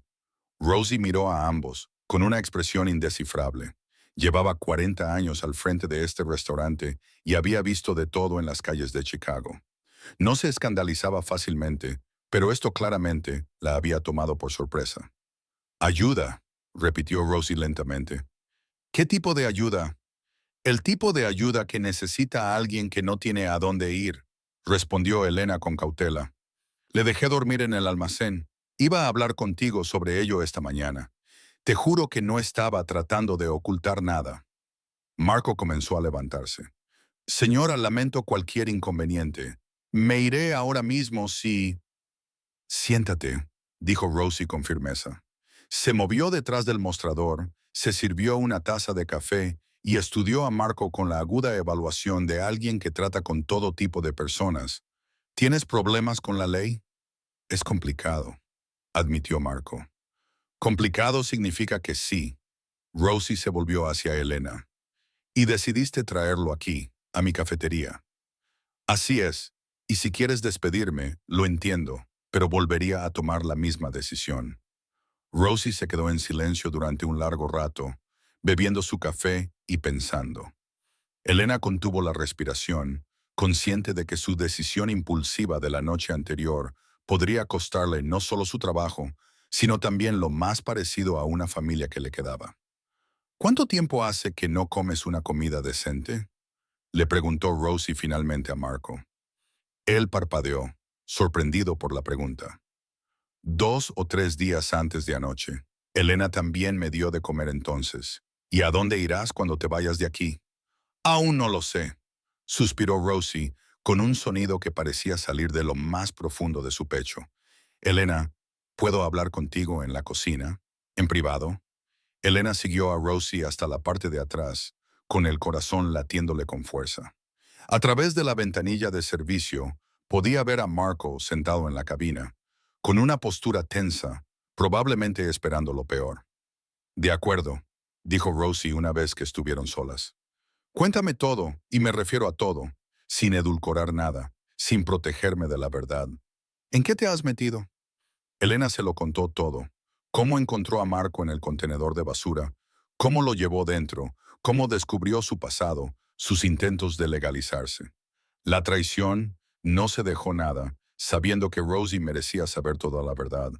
Rosie miró a ambos, con una expresión indescifrable. Llevaba 40 años al frente de este restaurante y había visto de todo en las calles de Chicago. No se escandalizaba fácilmente, pero esto claramente la había tomado por sorpresa. «Ayuda», repitió Rosie lentamente. «¿Qué tipo de ayuda?» «El tipo de ayuda que necesita alguien que no tiene a dónde ir», respondió Elena con cautela. «Le dejé dormir en el almacén. Iba a hablar contigo sobre ello esta mañana. Te juro que no estaba tratando de ocultar nada». Marco comenzó a levantarse. «Señora, lamento cualquier inconveniente. Me iré ahora mismo si...» «Siéntate», dijo Rosie con firmeza. Se movió detrás del mostrador, se sirvió una taza de café y estudió a Marco con la aguda evaluación de alguien que trata con todo tipo de personas. «¿Tienes problemas con la ley?» «Es complicado», admitió Marco. «Complicado significa que sí». Rosie se volvió hacia Elena. «Y decidiste traerlo aquí, a mi cafetería». «Así es, y si quieres despedirme, lo entiendo, pero volvería a tomar la misma decisión». Rosie se quedó en silencio durante un largo rato, bebiendo su café y pensando. Elena contuvo la respiración, consciente de que su decisión impulsiva de la noche anterior podría costarle no solo su trabajo, sino también lo más parecido a una familia que le quedaba. «¿Cuánto tiempo hace que no comes una comida decente?», le preguntó Rosie finalmente a Marco. Él parpadeó, sorprendido por la pregunta. «2 o 3 días antes de anoche. Elena también me dio de comer entonces. ¿Y a dónde irás cuando te vayas de aquí?» «Aún no lo sé», suspiró Rosie, con un sonido que parecía salir de lo más profundo de su pecho. «Elena, ¿puedo hablar contigo en la cocina? ¿En privado?» Elena siguió a Rosie hasta la parte de atrás, con el corazón latiéndole con fuerza. A través de la ventanilla de servicio, podía ver a Marco sentado en la cabina, con una postura tensa, probablemente esperando lo peor. De acuerdo, dijo Rosie una vez que estuvieron solas. Cuéntame todo, y me refiero a todo, sin edulcorar nada, sin protegerme de la verdad. ¿En qué te has metido? Elena se lo contó todo. Cómo encontró a Marco en el contenedor de basura, cómo lo llevó dentro, cómo descubrió su pasado, sus intentos de legalizarse. La traición, no se dejó nada, sabiendo que Rosie merecía saber toda la verdad.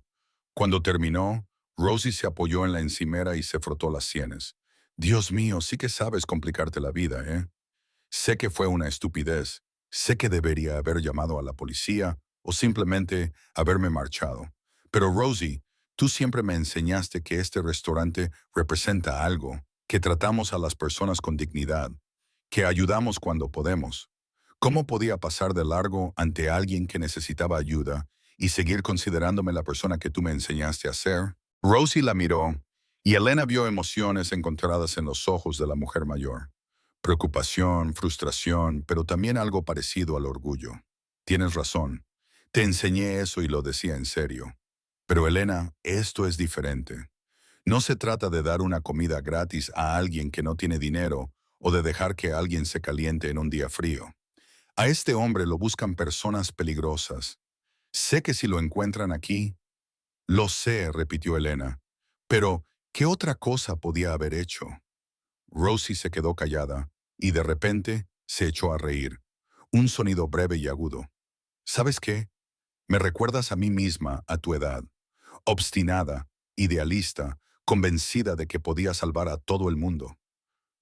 Cuando terminó, Rosie se apoyó en la encimera y se frotó las sienes. Dios mío, sí que sabes complicarte la vida, ¿eh? Sé que fue una estupidez. Sé que debería haber llamado a la policía o simplemente haberme marchado. Pero Rosie, tú siempre me enseñaste que este restaurante representa algo, que tratamos a las personas con dignidad, que ayudamos cuando podemos. ¿Cómo podía pasar de largo ante alguien que necesitaba ayuda y seguir considerándome la persona que tú me enseñaste a ser? Rosie la miró y Elena vio emociones encontradas en los ojos de la mujer mayor. Preocupación, frustración, pero también algo parecido al orgullo. Tienes razón. Te enseñé eso y lo decía en serio. Pero Elena, esto es diferente. No se trata de dar una comida gratis a alguien que no tiene dinero o de dejar que alguien se caliente en un día frío. A este hombre lo buscan personas peligrosas. Sé que si lo encuentran aquí, lo sé, repitió Elena. Pero, ¿qué otra cosa podía haber hecho? Rosie se quedó callada y de repente se echó a reír. Un sonido breve y agudo. ¿Sabes qué? Me recuerdas a mí misma a tu edad. Obstinada, idealista, convencida de que podía salvar a todo el mundo.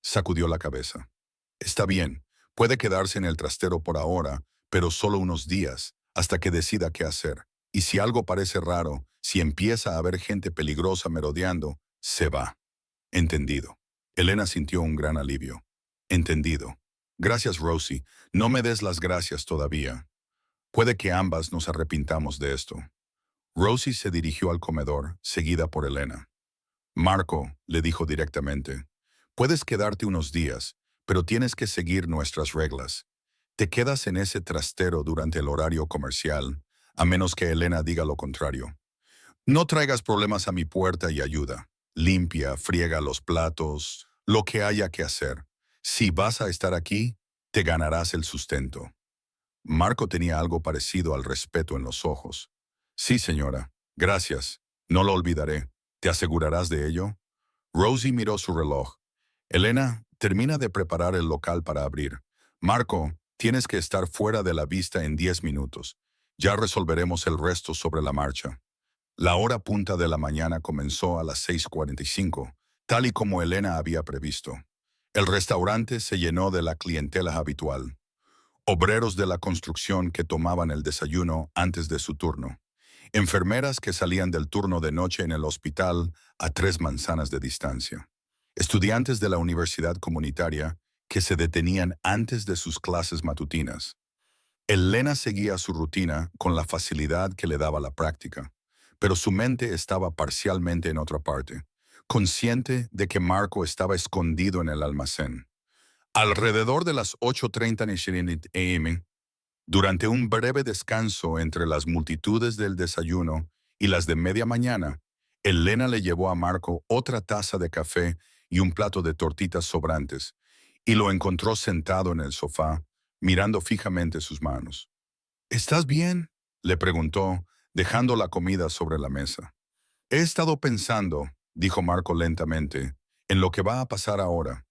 Sacudió la cabeza. Está bien, puede quedarse en el trastero por ahora, pero solo unos días, hasta que decida qué hacer. Y si algo parece raro, si empieza a haber gente peligrosa merodeando, se va. Entendido. Elena sintió un gran alivio. Entendido. Gracias, Rosie. No me des las gracias todavía. Puede que ambas nos arrepintamos de esto. Rosie se dirigió al comedor, seguida por Elena. Marco, le dijo directamente, puedes quedarte unos días, pero tienes que seguir nuestras reglas. Te quedas en ese trastero durante el horario comercial, a menos que Elena diga lo contrario. No traigas problemas a mi puerta y ayuda. Limpia, friega los platos, lo que haya que hacer. Si vas a estar aquí, te ganarás el sustento. Marco tenía algo parecido al respeto en los ojos. Sí, señora. Gracias. No lo olvidaré. ¿Te asegurarás de ello? Rosie miró su reloj. Elena, termina de preparar el local para abrir. Marco, tienes que estar fuera de la vista en 10 minutos. Ya resolveremos el resto sobre la marcha. La hora punta de la mañana comenzó a las 6:45, tal y como Elena había previsto. El restaurante se llenó de la clientela habitual. Obreros de la construcción que tomaban el desayuno antes de su turno. Enfermeras que salían del turno de noche en el hospital a 3 manzanas de distancia. Estudiantes de la universidad comunitaria que se detenían antes de sus clases matutinas. Elena seguía su rutina con la facilidad que le daba la práctica, pero su mente estaba parcialmente en otra parte, consciente de que Marco estaba escondido en el almacén. Alrededor de las 8:30 am, durante un breve descanso entre las multitudes del desayuno y las de media mañana, Elena le llevó a Marco otra taza de café y un plato de tortitas sobrantes, y lo encontró sentado en el sofá, mirando fijamente sus manos. ¿Estás bien?, le preguntó, dejando la comida sobre la mesa. He estado pensando, dijo Marco lentamente, en lo que va a pasar ahora.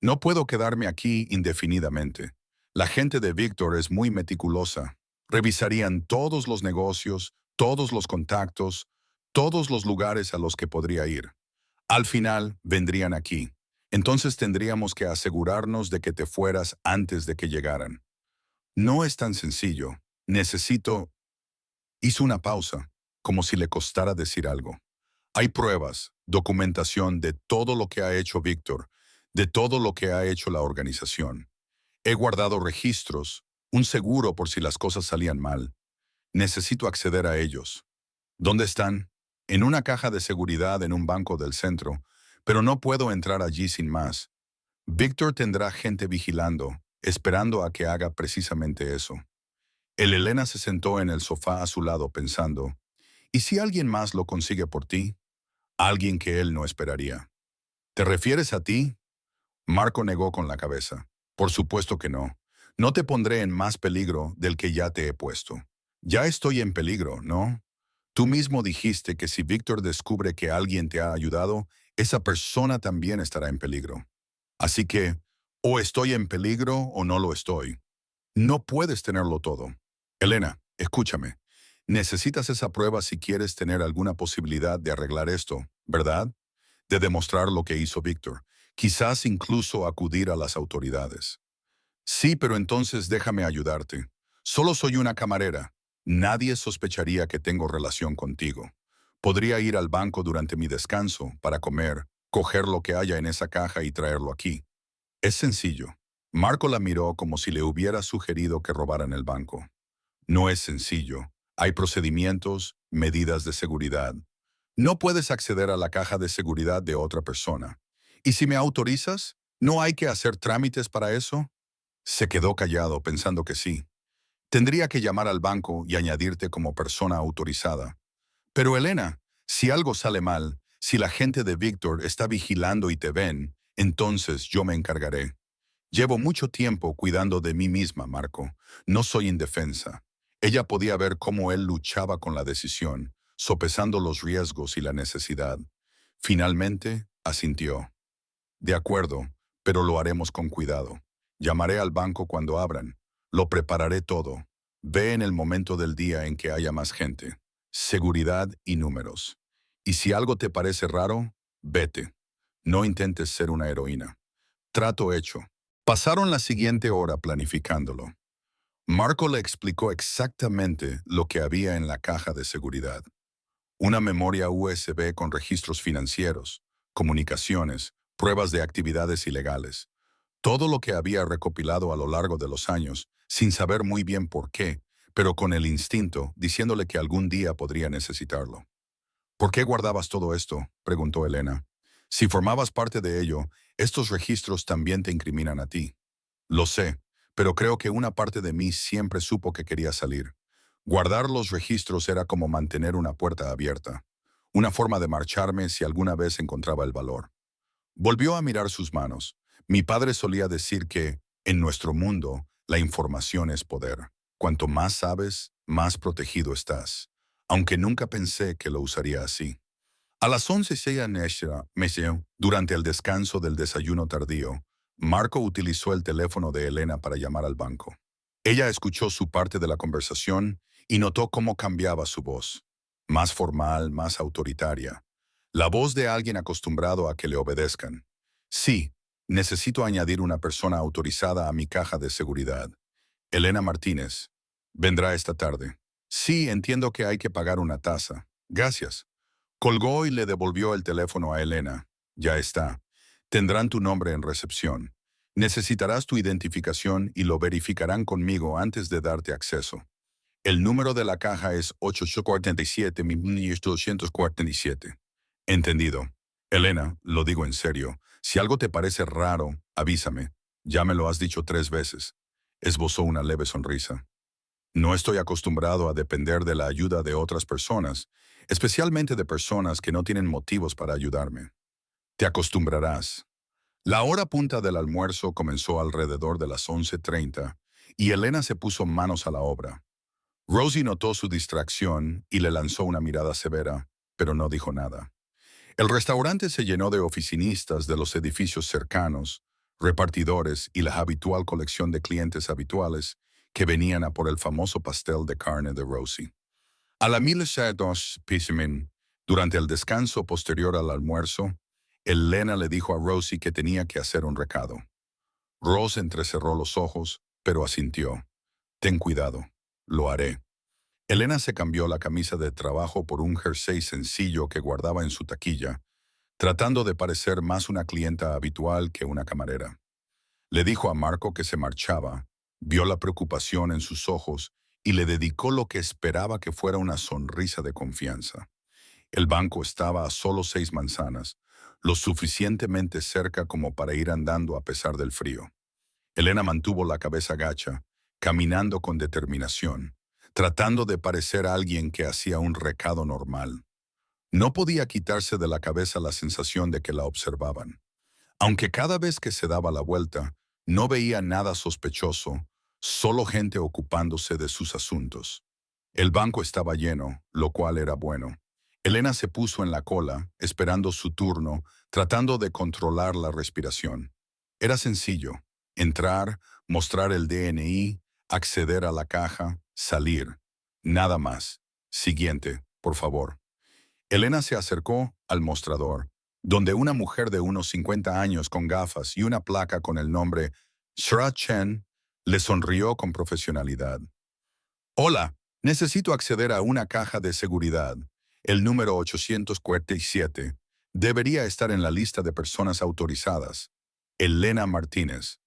No puedo quedarme aquí indefinidamente. La gente de Víctor es muy meticulosa. Revisarían todos los negocios, todos los contactos, todos los lugares a los que podría ir. Al final, vendrían aquí. Entonces tendríamos que asegurarnos de que te fueras antes de que llegaran. No es tan sencillo. Necesito... Hizo una pausa, como si le costara decir algo. Hay pruebas, documentación de todo lo que ha hecho Víctor, de todo lo que ha hecho la organización. He guardado registros, un seguro por si las cosas salían mal. Necesito acceder a ellos. ¿Dónde están? En una caja de seguridad en un banco del centro, pero no puedo entrar allí sin más. Víctor tendrá gente vigilando, esperando a que haga precisamente eso. Elena se sentó en el sofá a su lado pensando, ¿y si alguien más lo consigue por ti? Alguien que él no esperaría. ¿Te refieres a ti? Marco negó con la cabeza. Por supuesto que no. No te pondré en más peligro del que ya te he puesto. Ya estoy en peligro, ¿no? Tú mismo dijiste que si Víctor descubre que alguien te ha ayudado, esa persona también estará en peligro. Así que, o estoy en peligro o no lo estoy. No puedes tenerlo todo. Elena, escúchame. Necesitas esa prueba si quieres tener alguna posibilidad de arreglar esto, ¿verdad? De demostrar lo que hizo Víctor. Quizás incluso acudir a las autoridades. Sí, pero entonces déjame ayudarte. Solo soy una camarera. Nadie sospecharía que tengo relación contigo. Podría ir al banco durante mi descanso para comer, coger lo que haya en esa caja y traerlo aquí. Es sencillo. Marco la miró como si le hubiera sugerido que robara en el banco. No es sencillo. Hay procedimientos, medidas de seguridad. No puedes acceder a la caja de seguridad de otra persona. ¿Y si me autorizas? ¿No hay que hacer trámites para eso? Se quedó callado pensando que sí. Tendría que llamar al banco y añadirte como persona autorizada. Pero Elena, si algo sale mal, si la gente de Víctor está vigilando y te ven, entonces yo me encargaré. Llevo mucho tiempo cuidando de mí misma, Marco. No soy indefensa. Ella podía ver cómo él luchaba con la decisión, sopesando los riesgos y la necesidad. Finalmente, asintió. De acuerdo, pero lo haremos con cuidado. Llamaré al banco cuando abran. Lo prepararé todo. Ve en el momento del día en que haya más gente. Seguridad y números. Y si algo te parece raro, vete. No intentes ser una heroína. Trato hecho. Pasaron la siguiente hora planificándolo. Marco le explicó exactamente lo que había en la caja de seguridad. Una memoria USB con registros financieros, comunicaciones, pruebas de actividades ilegales. Todo lo que había recopilado a lo largo de los años, sin saber muy bien por qué, pero con el instinto, diciéndole que algún día podría necesitarlo. ¿Por qué guardabas todo esto?, preguntó Elena. Si formabas parte de ello, estos registros también te incriminan a ti. Lo sé, pero creo que una parte de mí siempre supo que quería salir. Guardar los registros era como mantener una puerta abierta, una forma de marcharme si alguna vez encontraba el valor. Volvió a mirar sus manos. Mi padre solía decir que, en nuestro mundo, la información es poder. Cuanto más sabes, más protegido estás. Aunque nunca pensé que lo usaría así. A las 11:06 durante el descanso del desayuno tardío, Marco utilizó el teléfono de Elena para llamar al banco. Ella escuchó su parte de la conversación y notó cómo cambiaba su voz. Más formal, más autoritaria. La voz de alguien acostumbrado a que le obedezcan. Sí, necesito añadir una persona autorizada a mi caja de seguridad. Elena Martínez. Vendrá esta tarde. Sí, entiendo que hay que pagar una tasa. Gracias. Colgó y le devolvió el teléfono a Elena. Ya está. Tendrán tu nombre en recepción. Necesitarás tu identificación y lo verificarán conmigo antes de darte acceso. El número de la caja es 847-247. Entendido. Elena, lo digo en serio. Si algo te parece raro, avísame. Ya me lo has dicho 3 veces. Esbozó una leve sonrisa. No estoy acostumbrado a depender de la ayuda de otras personas, especialmente de personas que no tienen motivos para ayudarme. Te acostumbrarás. La hora punta del almuerzo comenzó alrededor de las 11:30 y Elena se puso manos a la obra. Rosie notó su distracción y le lanzó una mirada severa, pero no dijo nada. El restaurante se llenó de oficinistas de los edificios cercanos, repartidores y la habitual colección de clientes habituales que venían a por el famoso pastel de carne de Rosie. A la 1200 p.m., durante el descanso posterior al almuerzo, Elena le dijo a Rosie que tenía que hacer un recado. Rose entrecerró los ojos, pero asintió. Ten cuidado, lo haré. Elena se cambió la camisa de trabajo por un jersey sencillo que guardaba en su taquilla, tratando de parecer más una clienta habitual que una camarera. Le dijo a Marco que se marchaba, vio la preocupación en sus ojos y le dedicó lo que esperaba que fuera una sonrisa de confianza. El banco estaba a solo 6 manzanas. lo suficientemente cerca como para ir andando a pesar del frío. Elena mantuvo la cabeza gacha, caminando con determinación, tratando de parecer alguien que hacía un recado normal. No podía quitarse de la cabeza la sensación de que la observaban. Aunque cada vez que se daba la vuelta, no veía nada sospechoso, solo gente ocupándose de sus asuntos. El banco estaba lleno, lo cual era bueno. Elena se puso en la cola, esperando su turno, tratando de controlar la respiración. Era sencillo: entrar, mostrar el DNI, acceder a la caja, salir. Nada más. Siguiente, por favor. Elena se acercó al mostrador, donde una mujer de unos 50 años con gafas y una placa con el nombre Shra Chen le sonrió con profesionalidad. Hola, necesito acceder a una caja de seguridad. El número 847 debería estar en la lista de personas autorizadas. Elena Martínez.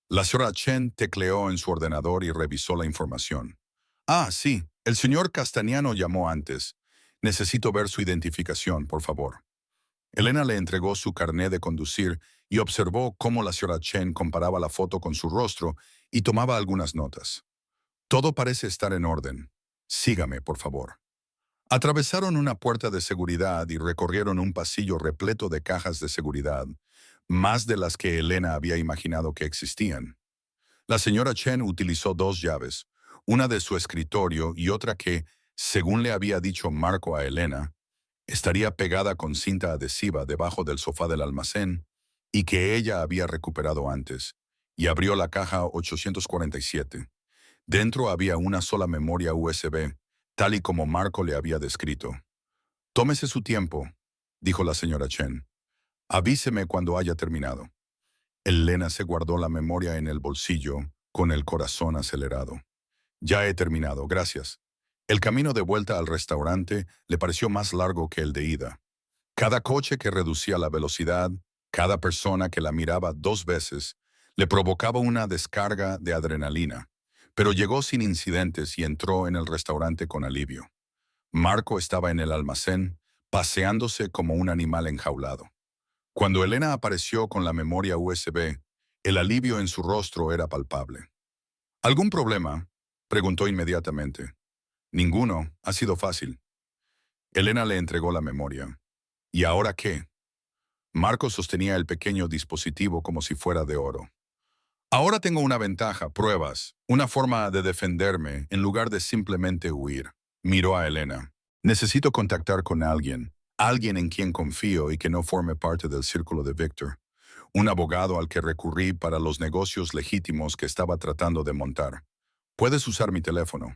La señora Chen tecleó en su ordenador y revisó la información. Ah, sí, el señor Castañano llamó antes. Necesito ver su identificación, por favor. Elena le entregó su carné de conducir y observó cómo la señora Chen comparaba la foto con su rostro y tomaba algunas notas. Todo parece estar en orden. Sígame, por favor. Atravesaron una puerta de seguridad y recorrieron un pasillo repleto de cajas de seguridad, más de las que Elena había imaginado que existían. La señora Chen utilizó dos llaves, una de su escritorio y otra que, según le había dicho Marco a Elena, estaría pegada con cinta adhesiva debajo del sofá del almacén y que ella había recuperado antes, y abrió la caja 847. Dentro había una sola memoria USB, tal y como Marco le había descrito. Tómese su tiempo, dijo la señora Chen. Avíseme cuando haya terminado. Elena se guardó la memoria en el bolsillo, con el corazón acelerado. Ya he terminado, gracias. El camino de vuelta al restaurante le pareció más largo que el de ida. Cada coche que reducía la velocidad, cada persona que la miraba dos veces, le provocaba una descarga de adrenalina. Pero llegó sin incidentes y entró en el restaurante con alivio. Marco estaba en el almacén, paseándose como un animal enjaulado. Cuando Elena apareció con la memoria USB, el alivio en su rostro era palpable. ¿Algún problema?, preguntó inmediatamente. Ninguno, ha sido fácil. Elena le entregó la memoria. ¿Y ahora qué? Marco sostenía el pequeño dispositivo como si fuera de oro. Ahora tengo una ventaja, pruebas, una forma de defenderme en lugar de simplemente huir. Miró a Elena. Necesito contactar con alguien, alguien en quien confío y que no forme parte del círculo de Victor. Un abogado al que recurrí para los negocios legítimos que estaba tratando de montar. Puedes usar mi teléfono.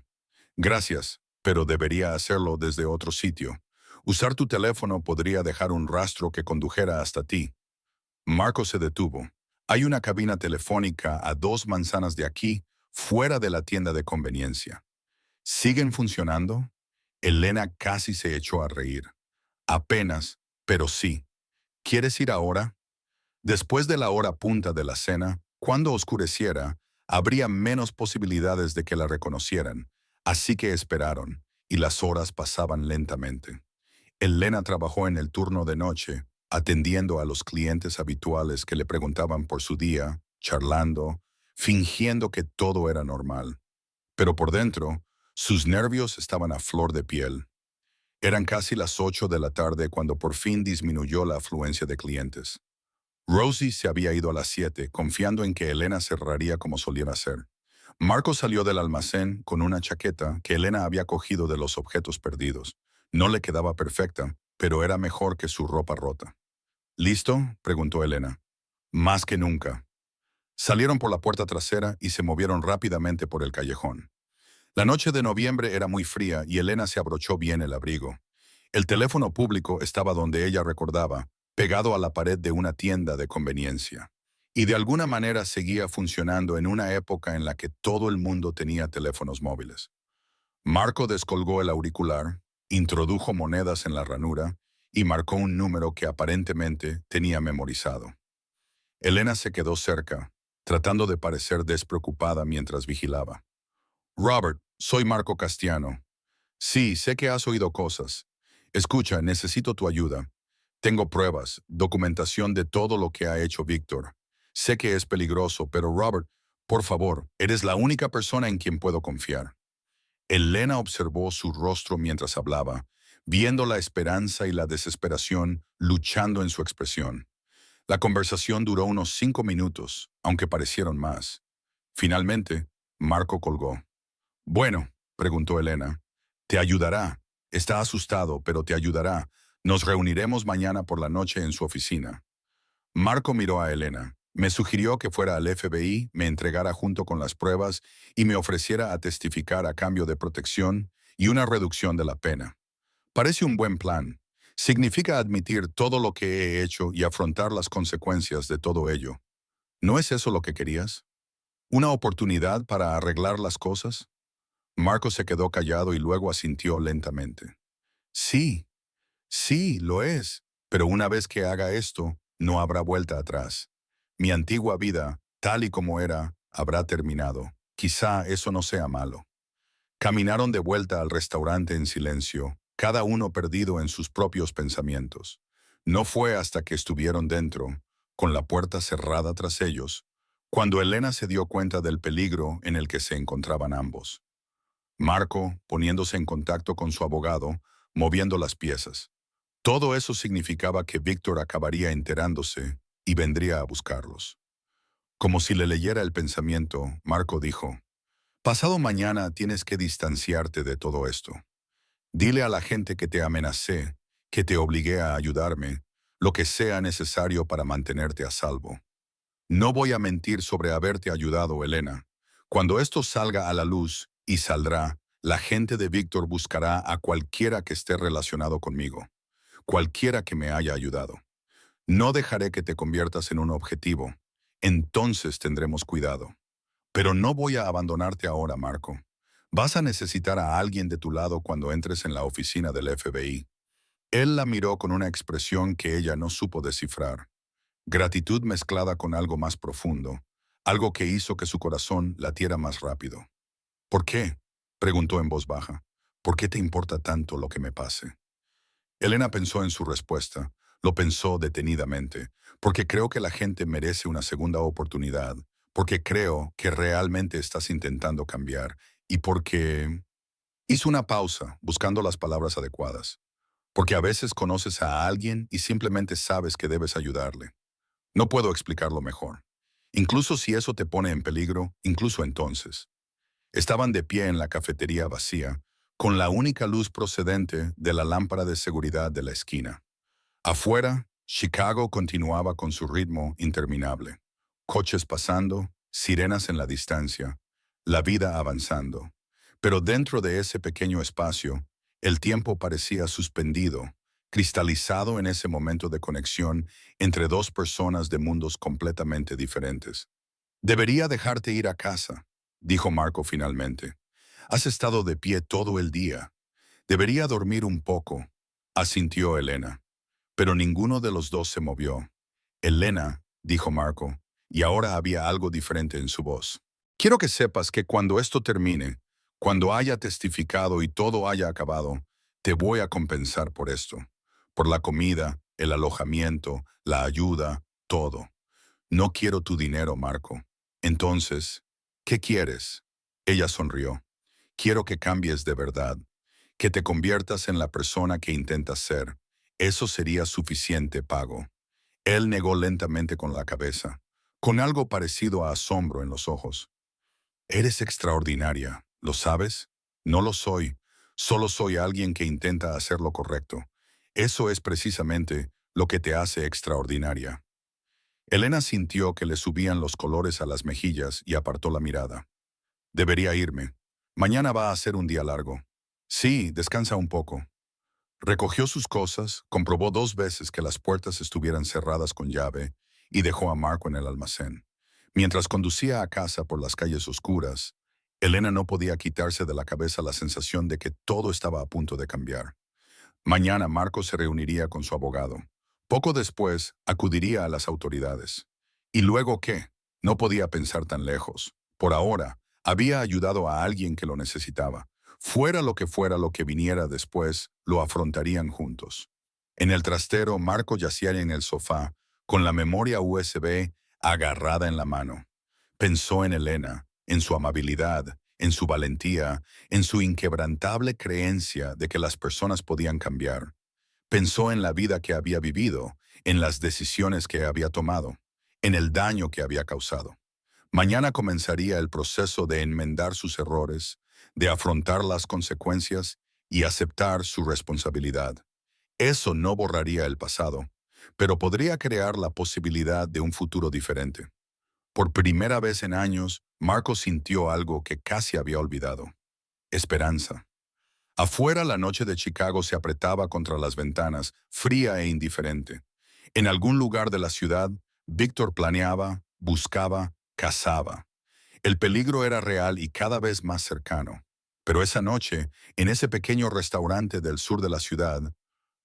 Gracias, pero debería hacerlo desde otro sitio. Usar tu teléfono podría dejar un rastro que condujera hasta ti. Marco se detuvo. Hay una cabina telefónica a 2 manzanas de aquí, fuera de la tienda de conveniencia. ¿Siguen funcionando? Elena casi se echó a reír. Apenas, pero sí. ¿Quieres ir ahora? Después de la hora punta de la cena, cuando oscureciera, habría menos posibilidades de que la reconocieran, así que esperaron, y las horas pasaban lentamente. Elena trabajó en el turno de noche, atendiendo a los clientes habituales que le preguntaban por su día, charlando, fingiendo que todo era normal. Pero por dentro, sus nervios estaban a flor de piel. Eran casi las 8 de la tarde cuando por fin disminuyó la afluencia de clientes. Rosie se había ido a las 7, confiando en que Elena cerraría como solía hacer. Marco salió del almacén con una chaqueta que Elena había cogido de los objetos perdidos. No le quedaba perfecta, pero era mejor que su ropa rota. ¿Listo?, preguntó Elena. Más que nunca. Salieron por la puerta trasera y se movieron rápidamente por el callejón. La noche de noviembre era muy fría y Elena se abrochó bien el abrigo. El teléfono público estaba donde ella recordaba, pegado a la pared de una tienda de conveniencia. Y de alguna manera seguía funcionando en una época en la que todo el mundo tenía teléfonos móviles. Marco descolgó el auricular, introdujo monedas en la ranura y marcó un número que aparentemente tenía memorizado. Elena se quedó cerca, tratando de parecer despreocupada mientras vigilaba. Robert, soy Marco Castiano. Sí, sé que has oído cosas. Escucha, necesito tu ayuda. Tengo pruebas, documentación de todo lo que ha hecho Víctor. Sé que es peligroso, pero Robert, por favor, eres la única persona en quien puedo confiar. Elena observó su rostro mientras hablaba, viendo la esperanza y la desesperación luchando en su expresión. La conversación duró unos 5 minutos, aunque parecieron más. Finalmente, Marco colgó. Bueno, preguntó Elena, te ayudará. Está asustado, pero te ayudará. Nos reuniremos mañana por la noche en su oficina. Marco miró a Elena. Me sugirió que fuera al FBI, me entregara junto con las pruebas y me ofreciera a testificar a cambio de protección y una reducción de la pena. Parece un buen plan. Significa admitir todo lo que he hecho y afrontar las consecuencias de todo ello. ¿No es eso lo que querías? ¿Una oportunidad para arreglar las cosas? Marco se quedó callado y luego asintió lentamente. Sí, sí, lo es. Pero una vez que haga esto, no habrá vuelta atrás. Mi antigua vida, tal y como era, habrá terminado. Quizá eso no sea malo. Caminaron de vuelta al restaurante en silencio, cada uno perdido en sus propios pensamientos. No fue hasta que estuvieron dentro, con la puerta cerrada tras ellos, cuando Elena se dio cuenta del peligro en el que se encontraban ambos. Marco, poniéndose en contacto con su abogado, moviendo las piezas. Todo eso significaba que Víctor acabaría enterándose y vendría a buscarlos. Como si le leyera el pensamiento, Marco dijo, pasado mañana tienes que distanciarte de todo esto. Dile a la gente que te amenacé, que te obligué a ayudarme, lo que sea necesario para mantenerte a salvo. No voy a mentir sobre haberte ayudado, Elena. Cuando esto salga a la luz, y saldrá, la gente de Víctor buscará a cualquiera que esté relacionado conmigo, cualquiera que me haya ayudado. No dejaré que te conviertas en un objetivo. Entonces tendremos cuidado. Pero no voy a abandonarte ahora, Marco. Vas a necesitar a alguien de tu lado cuando entres en la oficina del FBI. Él la miró con una expresión que ella no supo descifrar. Gratitud mezclada con algo más profundo, algo que hizo que su corazón latiera más rápido. ¿Por qué? Preguntó en voz baja. ¿Por qué te importa tanto lo que me pase? Elena pensó en su respuesta, lo pensó detenidamente, porque creo que la gente merece una segunda oportunidad, porque creo que realmente estás intentando cambiar y porque... Hizo una pausa, buscando las palabras adecuadas, porque a veces conoces a alguien y simplemente sabes que debes ayudarle. No puedo explicarlo mejor. Incluso si eso te pone en peligro, incluso entonces. Estaban de pie en la cafetería vacía, con la única luz procedente de la lámpara de seguridad de la esquina. Afuera, Chicago continuaba con su ritmo interminable. Coches pasando, sirenas en la distancia, la vida avanzando. Pero dentro de ese pequeño espacio, el tiempo parecía suspendido, cristalizado en ese momento de conexión entre dos personas de mundos completamente diferentes. Debería dejarte ir a casa, dijo Marco finalmente. Has estado de pie todo el día. Debería dormir un poco, asintió Elena. Pero ninguno de los dos se movió. Elena, dijo Marco, y ahora había algo diferente en su voz. Quiero que sepas que cuando esto termine, cuando haya testificado y todo haya acabado, te voy a compensar por esto. Por la comida, el alojamiento, la ayuda, todo. No quiero tu dinero, Marco. Entonces, ¿qué quieres? Ella sonrió. Quiero que cambies de verdad, que te conviertas en la persona que intentas ser. Eso sería suficiente pago. Él negó lentamente con la cabeza, con algo parecido a asombro en los ojos. Eres extraordinaria, ¿lo sabes? No lo soy, solo soy alguien que intenta hacer lo correcto. Eso es precisamente lo que te hace extraordinaria. Elena sintió que le subían los colores a las mejillas y apartó la mirada. Debería irme. Mañana va a ser un día largo. Sí, descansa un poco. Recogió sus cosas, comprobó 2 veces que las puertas estuvieran cerradas con llave y dejó a Marco en el almacén. Mientras conducía a casa por las calles oscuras, Elena no podía quitarse de la cabeza la sensación de que todo estaba a punto de cambiar. Mañana Marco se reuniría con su abogado. Poco después, acudiría a las autoridades. ¿Y luego qué? No podía pensar tan lejos. Por ahora, había ayudado a alguien que lo necesitaba. Fuera lo que viniera después, lo afrontarían juntos. En el trastero, Marco yacía en el sofá, con la memoria USB agarrada en la mano. Pensó en Elena, en su amabilidad, en su valentía, en su inquebrantable creencia de que las personas podían cambiar. Pensó en la vida que había vivido, en las decisiones que había tomado, en el daño que había causado. Mañana comenzaría el proceso de enmendar sus errores, de afrontar las consecuencias y aceptar su responsabilidad. Eso no borraría el pasado, pero podría crear la posibilidad de un futuro diferente. Por primera vez en años, Marco sintió algo que casi había olvidado: esperanza. Afuera, la noche de Chicago se apretaba contra las ventanas, fría e indiferente. En algún lugar de la ciudad, Víctor planeaba, buscaba, cazaba. El peligro era real y cada vez más cercano. Pero esa noche, en ese pequeño restaurante del sur de la ciudad,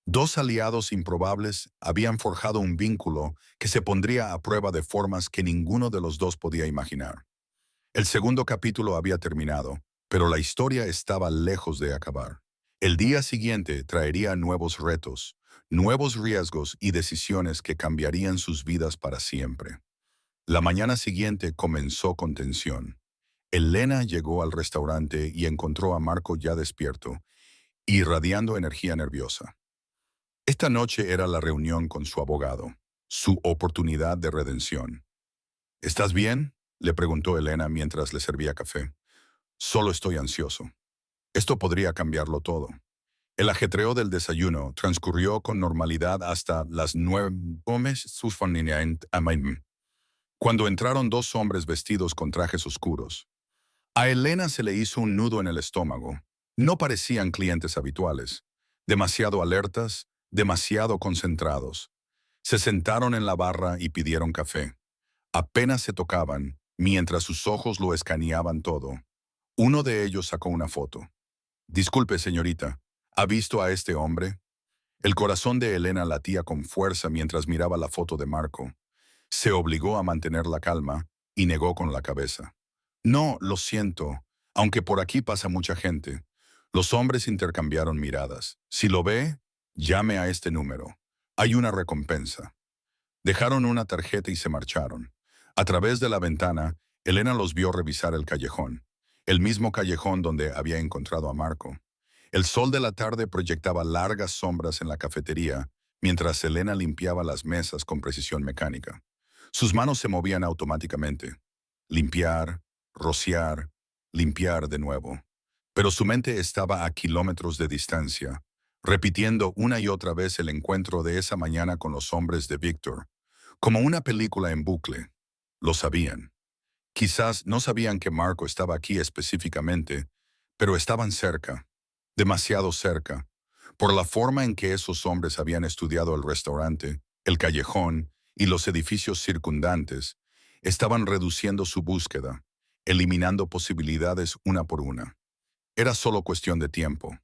dos aliados improbables habían forjado un vínculo que se pondría a prueba de formas que ninguno de los dos podía imaginar. El segundo capítulo había terminado, pero la historia estaba lejos de acabar. El día siguiente traería nuevos retos, nuevos riesgos y decisiones que cambiarían sus vidas para siempre. La mañana siguiente comenzó con tensión. Elena llegó al restaurante y encontró a Marco ya despierto, irradiando energía nerviosa. Esta noche era la reunión con su abogado, su oportunidad de redención. ¿Estás bien?, le preguntó Elena mientras le servía café. Solo estoy ansioso. Esto podría cambiarlo todo. El ajetreo del desayuno transcurrió con normalidad hasta las 9. Cuando entraron dos hombres vestidos con trajes oscuros. A Elena se le hizo un nudo en el estómago. No parecían clientes habituales. Demasiado alertas, demasiado concentrados. Se sentaron en la barra y pidieron café. Apenas se tocaban, mientras sus ojos lo escaneaban todo. Uno de ellos sacó una foto. «Disculpe, señorita, ¿ha visto a este hombre?». El corazón de Elena latía con fuerza mientras miraba la foto de Marco. Se obligó a mantener la calma y negó con la cabeza. «No, lo siento, aunque por aquí pasa mucha gente». Los hombres intercambiaron miradas. «Si lo ve, llame a este número. Hay una recompensa». Dejaron una tarjeta y se marcharon. A través de la ventana, Elena los vio revisar el callejón, el mismo callejón donde había encontrado a Marco. El sol de la tarde proyectaba largas sombras en la cafetería, mientras Elena limpiaba las mesas con precisión mecánica. Sus manos se movían automáticamente. Limpiar, rociar, limpiar de nuevo. Pero su mente estaba a kilómetros de distancia, repitiendo una y otra vez el encuentro de esa mañana con los hombres de Víctor, como una película en bucle. Lo sabían. Quizás no sabían que Marco estaba aquí específicamente, pero estaban cerca, demasiado cerca, por la forma en que esos hombres habían estudiado el restaurante, el callejón y los edificios circundantes. Estaban reduciendo su búsqueda, eliminando posibilidades una por una. Era solo cuestión de tiempo.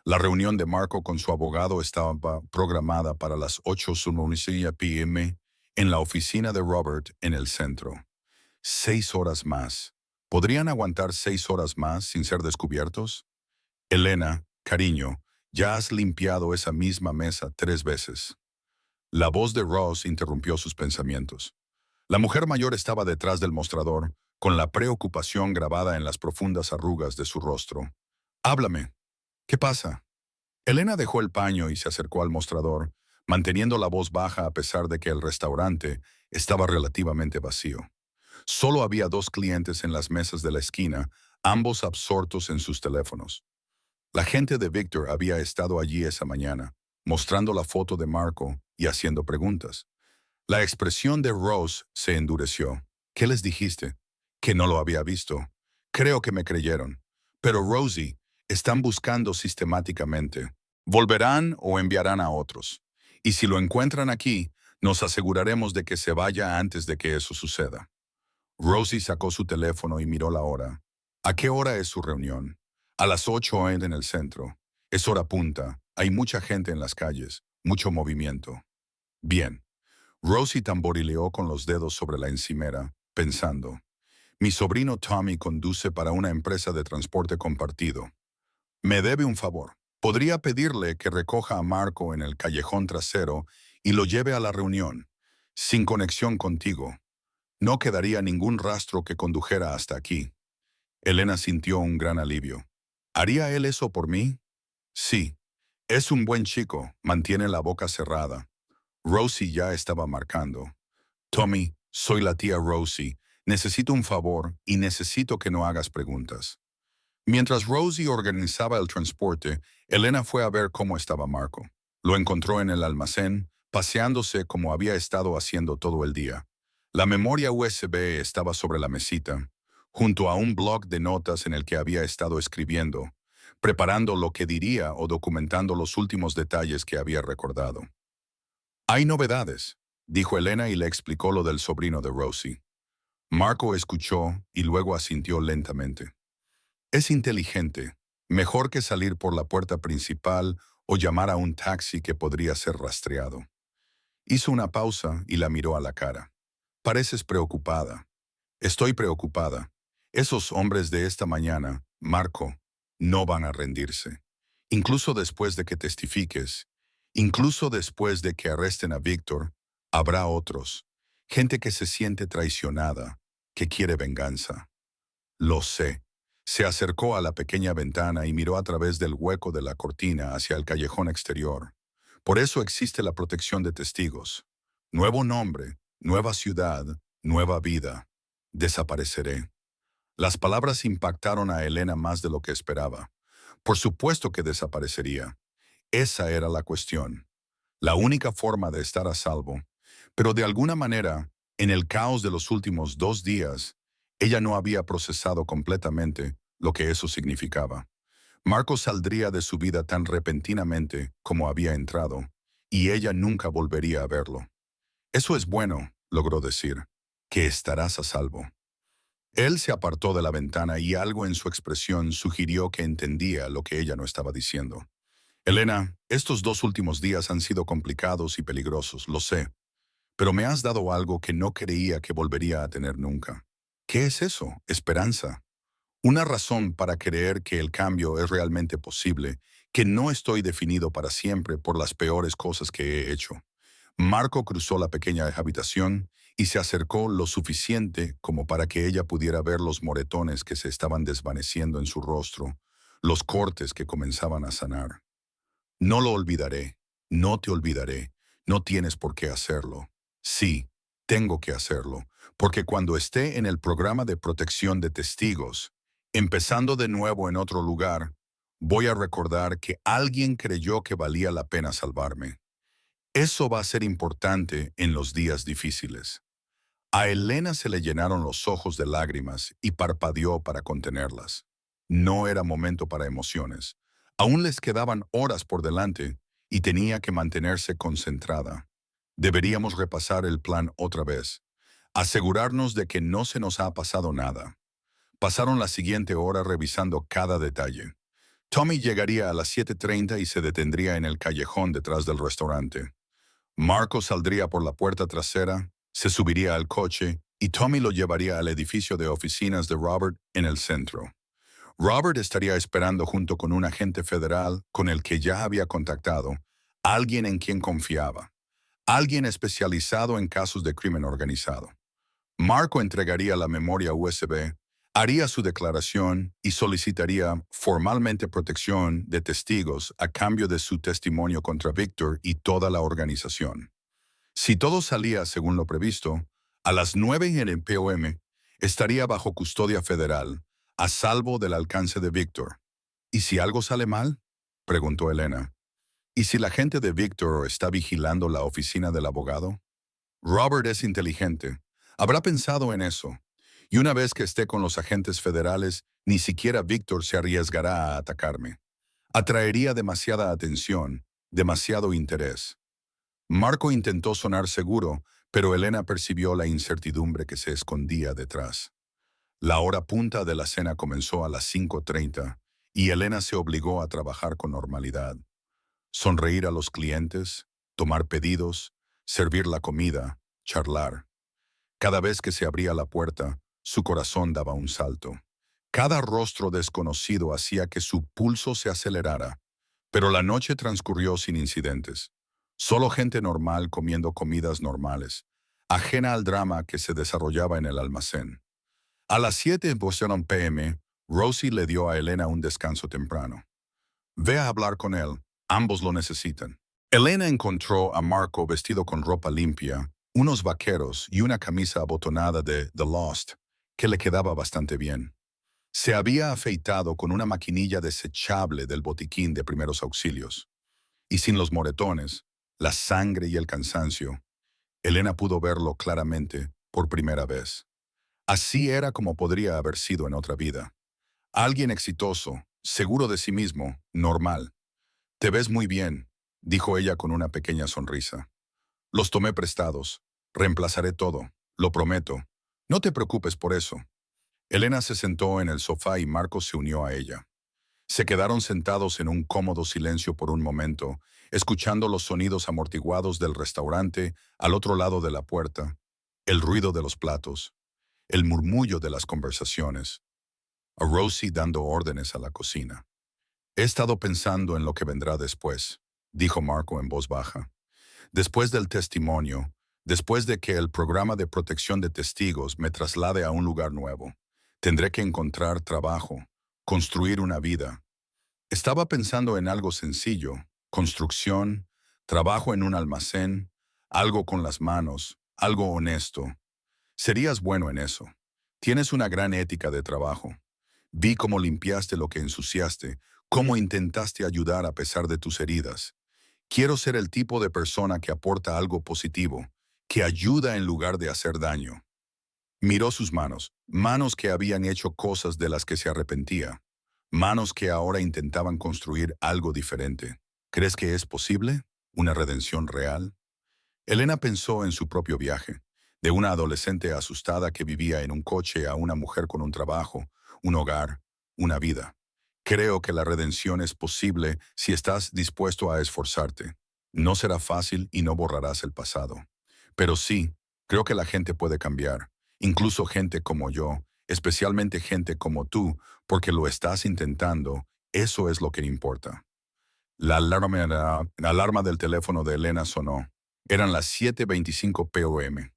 La reunión de Marco con su abogado estaba programada para las 8:15 p.m. en la oficina de Robert en el centro. 6 horas más. ¿Podrían aguantar 6 horas más sin ser descubiertos? Elena, cariño, ya has limpiado esa misma mesa 3 veces. La voz de Ross interrumpió sus pensamientos. La mujer mayor estaba detrás del mostrador, con la preocupación grabada en las profundas arrugas de su rostro. «Háblame. ¿Qué pasa?». Elena dejó el paño y se acercó al mostrador, manteniendo la voz baja a pesar de que el restaurante estaba relativamente vacío. Solo había 2 clientes en las mesas de la esquina, ambos absortos en sus teléfonos. La gente de Víctor había estado allí esa mañana, mostrando la foto de Marco y haciendo preguntas. La expresión de Rose se endureció. «¿Qué les dijiste?». «Que no lo había visto». «Creo que me creyeron». «Pero Rosie, están buscando sistemáticamente. Volverán o enviarán a otros. Y si lo encuentran aquí, nos aseguraremos de que se vaya antes de que eso suceda». Rosie sacó su teléfono y miró la hora. «¿A qué hora es su reunión?». «A las 8 en el centro. Es hora punta. Hay mucha gente en las calles, mucho movimiento». «Bien». Rosie tamborileó con los dedos sobre la encimera, pensando. «Mi sobrino Tommy conduce para una empresa de transporte compartido. Me debe un favor». Podría pedirle que recoja a Marco en el callejón trasero y lo lleve a la reunión, sin conexión contigo. No quedaría ningún rastro que condujera hasta aquí. Elena sintió un gran alivio. ¿Haría él eso por mí? Sí. Es un buen chico, mantiene la boca cerrada. Rosie ya estaba marcando. Tommy, soy la tía Rosie. Necesito un favor y necesito que no hagas preguntas. Mientras Rosie organizaba el transporte, Elena fue a ver cómo estaba Marco. Lo encontró en el almacén, paseándose como había estado haciendo todo el día. La memoria USB estaba sobre la mesita, junto a un bloc de notas en el que había estado escribiendo, preparando lo que diría o documentando los últimos detalles que había recordado. Hay novedades, dijo Elena y le explicó lo del sobrino de Rosie. Marco escuchó y luego asintió lentamente. Es inteligente, mejor que salir por la puerta principal o llamar a un taxi que podría ser rastreado. Hizo una pausa y la miró a la cara. Pareces preocupada. Estoy preocupada. Esos hombres de esta mañana, Marco, no van a rendirse. Incluso después de que testifiques, incluso después de que arresten a Víctor, habrá otros. Gente que se siente traicionada, que quiere venganza. Lo sé. Se acercó a la pequeña ventana y miró a través del hueco de la cortina hacia el callejón exterior. Por eso existe la protección de testigos. Nuevo nombre, nueva ciudad, nueva vida. Desapareceré. Las palabras impactaron a Elena más de lo que esperaba. Por supuesto que desaparecería. Esa era la cuestión. La única forma de estar a salvo. Pero de alguna manera, en el caos de los últimos 2 días, ella no había procesado completamente lo que eso significaba. Marco saldría de su vida tan repentinamente como había entrado, y ella nunca volvería a verlo. Eso es bueno, logró decir, que estarás a salvo. Él se apartó de la ventana y algo en su expresión sugirió que entendía lo que ella no estaba diciendo. Elena, estos 2 últimos días han sido complicados y peligrosos, lo sé, pero me has dado algo que no creía que volvería a tener nunca. ¿Qué es eso? Esperanza. Una razón para creer que el cambio es realmente posible, que no estoy definido para siempre por las peores cosas que he hecho. Marco cruzó la pequeña habitación y se acercó lo suficiente como para que ella pudiera ver los moretones que se estaban desvaneciendo en su rostro, los cortes que comenzaban a sanar. No lo olvidaré, no te olvidaré, no tienes por qué hacerlo. Sí, tengo que hacerlo, porque cuando esté en el programa de protección de testigos, empezando de nuevo en otro lugar, voy a recordar que alguien creyó que valía la pena salvarme. Eso va a ser importante en los días difíciles. A Elena se le llenaron los ojos de lágrimas y parpadeó para contenerlas. No era momento para emociones. Aún les quedaban horas por delante y tenía que mantenerse concentrada. Deberíamos repasar el plan otra vez. Asegurarnos de que no se nos ha pasado nada. Pasaron la siguiente hora revisando cada detalle. Tommy llegaría a las 7:30 y se detendría en el callejón detrás del restaurante. Marco saldría por la puerta trasera, se subiría al coche y Tommy lo llevaría al edificio de oficinas de Robert en el centro. Robert estaría esperando junto con un agente federal con el que ya había contactado, alguien en quien confiaba, alguien especializado en casos de crimen organizado. Marco entregaría la memoria USB, haría su declaración y solicitaría formalmente protección de testigos a cambio de su testimonio contra Víctor y toda la organización. Si todo salía según lo previsto, a las 9 en el p.o.m. estaría bajo custodia federal, a salvo del alcance de Víctor. ¿Y si algo sale mal? Preguntó Elena. ¿Y si la gente de Víctor está vigilando la oficina del abogado? Robert es inteligente. Habrá pensado en eso. Y una vez que esté con los agentes federales, ni siquiera Víctor se arriesgará a atacarme. Atraería demasiada atención, demasiado interés. Marco intentó sonar seguro, pero Elena percibió la incertidumbre que se escondía detrás. La hora punta de la cena comenzó a las 5:30 y Elena se obligó a trabajar con normalidad. Sonreír a los clientes, tomar pedidos, servir la comida, charlar. Cada vez que se abría la puerta, su corazón daba un salto. Cada rostro desconocido hacía que su pulso se acelerara. Pero la noche transcurrió sin incidentes. Solo gente normal comiendo comidas normales, ajena al drama que se desarrollaba en el almacén. A las 7 p.m., Rosie le dio a Elena un descanso temprano. Ve a hablar con él, ambos lo necesitan. Elena encontró a Marco vestido con ropa limpia, unos vaqueros y una camisa abotonada de The Lost, que le quedaba bastante bien. Se había afeitado con una maquinilla desechable del botiquín de primeros auxilios. Y sin los moretones, la sangre y el cansancio, Elena pudo verlo claramente por primera vez. Así era como podría haber sido en otra vida. Alguien exitoso, seguro de sí mismo, normal. Te ves muy bien, dijo ella con una pequeña sonrisa. Los tomé prestados. Reemplazaré todo, lo prometo. No te preocupes por eso. Elena se sentó en el sofá y Marcos se unió a ella. Se quedaron sentados en un cómodo silencio por un momento, escuchando los sonidos amortiguados del restaurante al otro lado de la puerta, el ruido de los platos, el murmullo de las conversaciones, a Rosie dando órdenes a la cocina. He estado pensando en lo que vendrá después, dijo Marco en voz baja. Después del testimonio, después de que el programa de protección de testigos me traslade a un lugar nuevo, tendré que encontrar trabajo, construir una vida. Estaba pensando en algo sencillo, construcción, trabajo en un almacén, algo con las manos, algo honesto. Serías bueno en eso. Tienes una gran ética de trabajo. Vi cómo limpiaste lo que ensuciaste, cómo intentaste ayudar a pesar de tus heridas. Quiero ser el tipo de persona que aporta algo positivo, que ayuda en lugar de hacer daño. Miró sus manos, manos que habían hecho cosas de las que se arrepentía, manos que ahora intentaban construir algo diferente. ¿Crees que es posible? ¿Una redención real? Elena pensó en su propio viaje, de una adolescente asustada que vivía en un coche a una mujer con un trabajo, un hogar, una vida. Creo que la redención es posible si estás dispuesto a esforzarte. No será fácil y no borrarás el pasado. Pero sí, creo que la gente puede cambiar, incluso gente como yo, especialmente gente como tú, porque lo estás intentando, eso es lo que importa. La alarma del teléfono de Elena sonó. Eran las 7:25 p.m.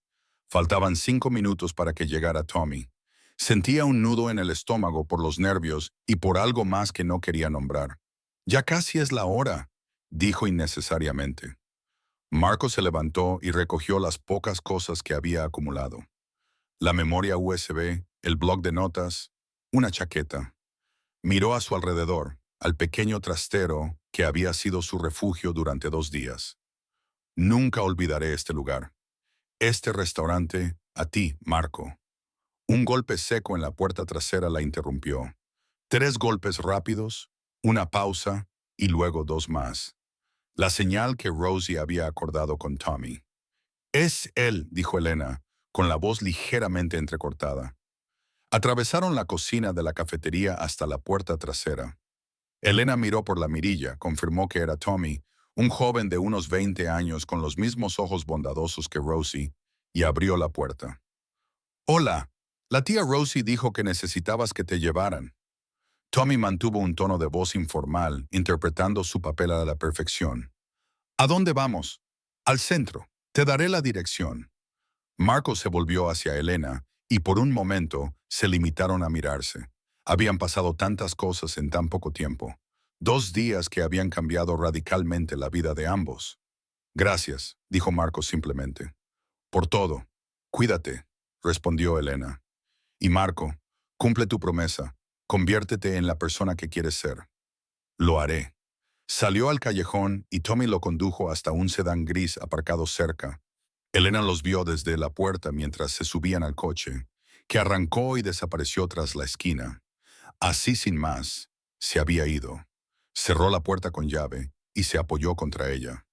Faltaban 5 minutos para que llegara Tommy. Sentía un nudo en el estómago por los nervios y por algo más que no quería nombrar. Ya casi es la hora, dijo innecesariamente. Marco se levantó y recogió las pocas cosas que había acumulado. La memoria USB, el bloc de notas, una chaqueta. Miró a su alrededor, al pequeño trastero que había sido su refugio durante 2 días. Nunca olvidaré este lugar. Este restaurante, a ti, Marco. Un golpe seco en la puerta trasera la interrumpió. 3 golpes rápidos, una pausa y luego 2 más. La señal que Rosie había acordado con Tommy. Es él, dijo Elena, con la voz ligeramente entrecortada. Atravesaron la cocina de la cafetería hasta la puerta trasera. Elena miró por la mirilla, confirmó que era Tommy, un joven de unos 20 años con los mismos ojos bondadosos que Rosie, y abrió la puerta. Hola, la tía Rosie dijo que necesitabas que te llevaran. Tommy mantuvo un tono de voz informal, interpretando su papel a la perfección. ¿A dónde vamos? Al centro. Te daré la dirección. Marco se volvió hacia Elena, y por un momento se limitaron a mirarse. Habían pasado tantas cosas en tan poco tiempo. 2 días que habían cambiado radicalmente la vida de ambos. Gracias, dijo Marco simplemente. Por todo. Cuídate, respondió Elena. Y Marco, cumple tu promesa. Conviértete en la persona que quieres ser. Lo haré. Salió al callejón y Tommy lo condujo hasta un sedán gris aparcado cerca. Elena los vio desde la puerta mientras se subían al coche, que arrancó y desapareció tras la esquina. Así sin más, se había ido. Cerró la puerta con llave y se apoyó contra ella.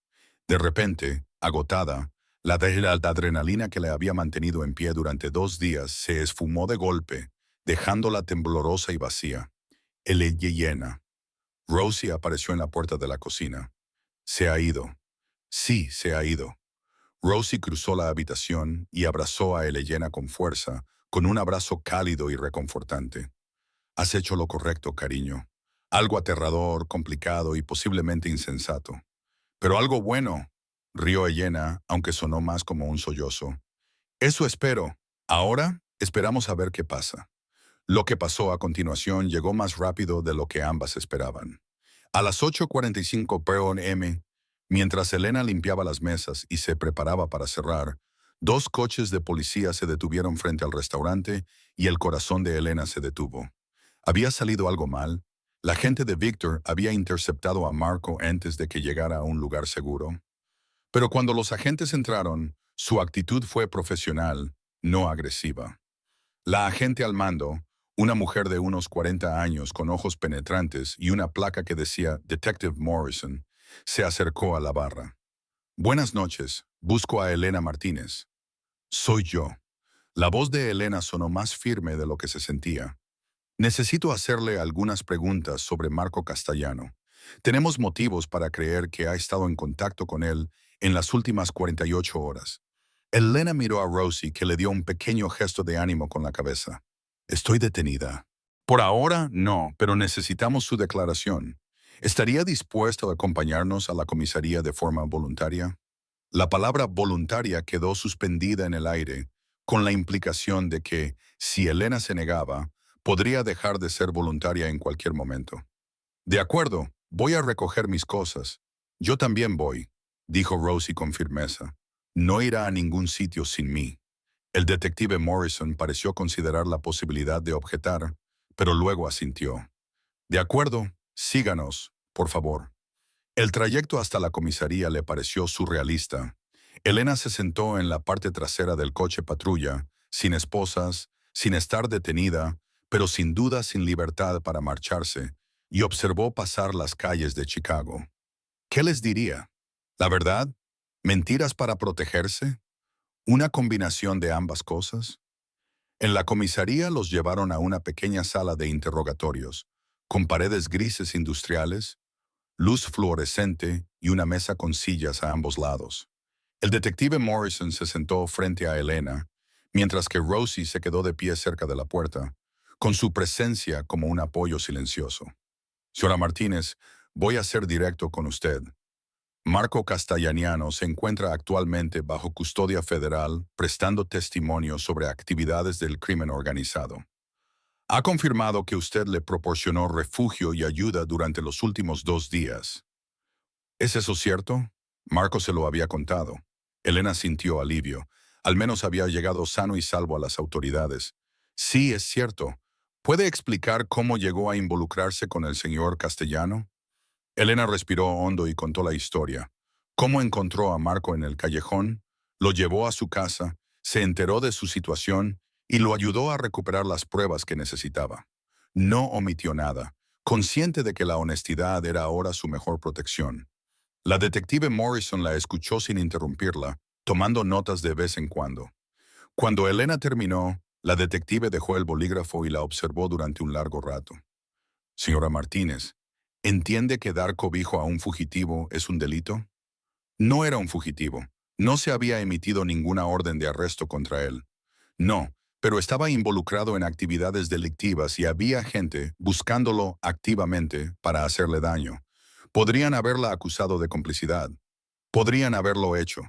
De repente, agotada, la adrenalina que le había mantenido en pie durante 2 días se esfumó de golpe, dejándola temblorosa y vacía. Ella llena. Rosie apareció en la puerta de la cocina. Se ha ido. Sí, se ha ido. Rosie cruzó la habitación y abrazó a Elena con fuerza, con un abrazo cálido y reconfortante. Has hecho lo correcto, cariño. Algo aterrador, complicado y posiblemente insensato. Pero algo bueno, rió Elena, aunque sonó más como un sollozo. Eso espero. Ahora esperamos a ver qué pasa. Lo que pasó a continuación llegó más rápido de lo que ambas esperaban. A las 8:45 p.m., mientras Elena limpiaba las mesas y se preparaba para cerrar, dos coches de policía se detuvieron frente al restaurante y el corazón de Elena se detuvo. ¿Había salido algo mal? ¿La gente de Victor había interceptado a Marco antes de que llegara a un lugar seguro? Pero cuando los agentes entraron, su actitud fue profesional, no agresiva. La agente al mando, una mujer de unos 40 años con ojos penetrantes y una placa que decía Detective Morrison, se acercó a la barra. Buenas noches, busco a Elena Martínez. Soy yo. La voz de Elena sonó más firme de lo que se sentía. Necesito hacerle algunas preguntas sobre Marco Castellano. Tenemos motivos para creer que ha estado en contacto con él en las últimas 48 horas. Elena miró a Rosie, que le dio un pequeño gesto de ánimo con la cabeza. Estoy detenida. Por ahora, no, pero necesitamos su declaración. ¿Estaría dispuesto a acompañarnos a la comisaría de forma voluntaria? La palabra voluntaria quedó suspendida en el aire, con la implicación de que, si Elena se negaba, podría dejar de ser voluntaria en cualquier momento. De acuerdo, voy a recoger mis cosas. Yo también voy, dijo Rosie con firmeza. No irá a ningún sitio sin mí. El detective Morrison pareció considerar la posibilidad de objetar, pero luego asintió. De acuerdo, síganos, por favor. El trayecto hasta la comisaría le pareció surrealista. Elena se sentó en la parte trasera del coche patrulla, sin esposas, sin estar detenida, pero sin duda sin libertad para marcharse, y observó pasar las calles de Chicago. ¿Qué les diría? ¿La verdad? ¿Mentiras para protegerse? ¿Una combinación de ambas cosas? En la comisaría los llevaron a una pequeña sala de interrogatorios, con paredes grises industriales, luz fluorescente y una mesa con sillas a ambos lados. El detective Morrison se sentó frente a Elena, mientras que Rosie se quedó de pie cerca de la puerta, con su presencia como un apoyo silencioso. Señora Martínez, voy a ser directo con usted. Marco Castellaniano se encuentra actualmente bajo custodia federal prestando testimonio sobre actividades del crimen organizado. Ha confirmado que usted le proporcionó refugio y ayuda durante los últimos 2 días. ¿Es eso cierto? Marco se lo había contado. Elena sintió alivio. Al menos había llegado sano y salvo a las autoridades. Sí, es cierto. ¿Puede explicar cómo llegó a involucrarse con el señor Castellano? Elena respiró hondo y contó la historia. Cómo encontró a Marco en el callejón, lo llevó a su casa, se enteró de su situación y lo ayudó a recuperar las pruebas que necesitaba. No omitió nada, consciente de que la honestidad era ahora su mejor protección. La detective Morrison la escuchó sin interrumpirla, tomando notas de vez en cuando. Cuando Elena terminó, la detective dejó el bolígrafo y la observó durante un largo rato. Señora Martínez, ¿entiende que dar cobijo a un fugitivo es un delito? No era un fugitivo. No se había emitido ninguna orden de arresto contra él. No, pero estaba involucrado en actividades delictivas y había gente buscándolo activamente para hacerle daño. Podrían haberla acusado de complicidad. Podrían haberlo hecho.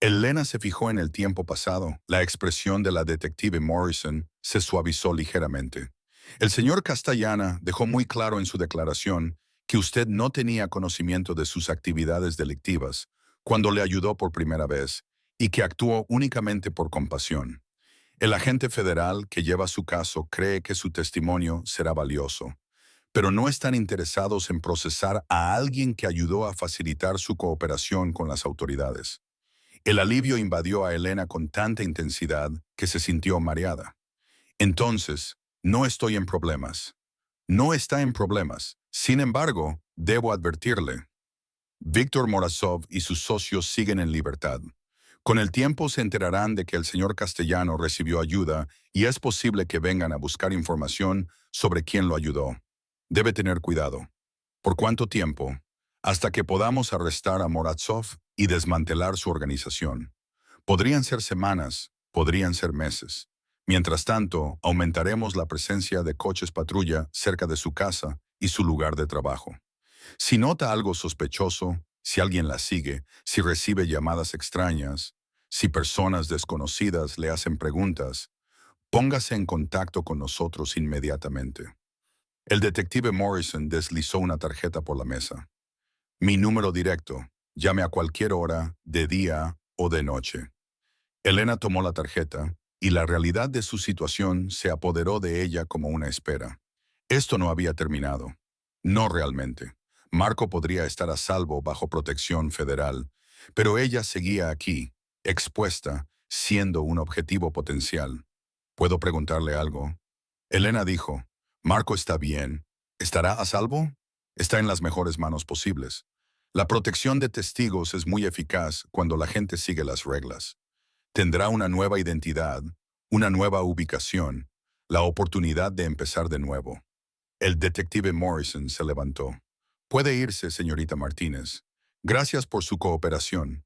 Elena se fijó en el tiempo pasado. La expresión de la detective Morrison se suavizó ligeramente. El señor Castellana dejó muy claro en su declaración que usted no tenía conocimiento de sus actividades delictivas cuando le ayudó por primera vez y que actuó únicamente por compasión. El agente federal que lleva su caso cree que su testimonio será valioso, pero no están interesados en procesar a alguien que ayudó a facilitar su cooperación con las autoridades. El alivio invadió a Elena con tanta intensidad que se sintió mareada. Entonces, no estoy en problemas. No está en problemas. Sin embargo, debo advertirle. Víctor Morozov y sus socios siguen en libertad. Con el tiempo se enterarán de que el señor Castellano recibió ayuda y es posible que vengan a buscar información sobre quién lo ayudó. Debe tener cuidado. ¿Por cuánto tiempo? Hasta que podamos arrestar a Morozov y desmantelar su organización. Podrían ser semanas, podrían ser meses. Mientras tanto, aumentaremos la presencia de coches patrulla cerca de su casa y su lugar de trabajo. Si nota algo sospechoso, si alguien la sigue, si recibe llamadas extrañas, si personas desconocidas le hacen preguntas, póngase en contacto con nosotros inmediatamente. El detective Morrison deslizó una tarjeta por la mesa. Mi número directo. Llame a cualquier hora, de día o de noche. Elena tomó la tarjeta y la realidad de su situación se apoderó de ella como una espera. Esto no había terminado. No realmente. Marco podría estar a salvo bajo protección federal, pero ella seguía aquí, expuesta, siendo un objetivo potencial. ¿Puedo preguntarle algo? Elena dijo, Marco está bien. ¿Estará a salvo? Está en las mejores manos posibles. La protección de testigos es muy eficaz cuando la gente sigue las reglas. Tendrá una nueva identidad, una nueva ubicación, la oportunidad de empezar de nuevo. El detective Morrison se levantó. Puede irse, señorita Martínez. Gracias por su cooperación.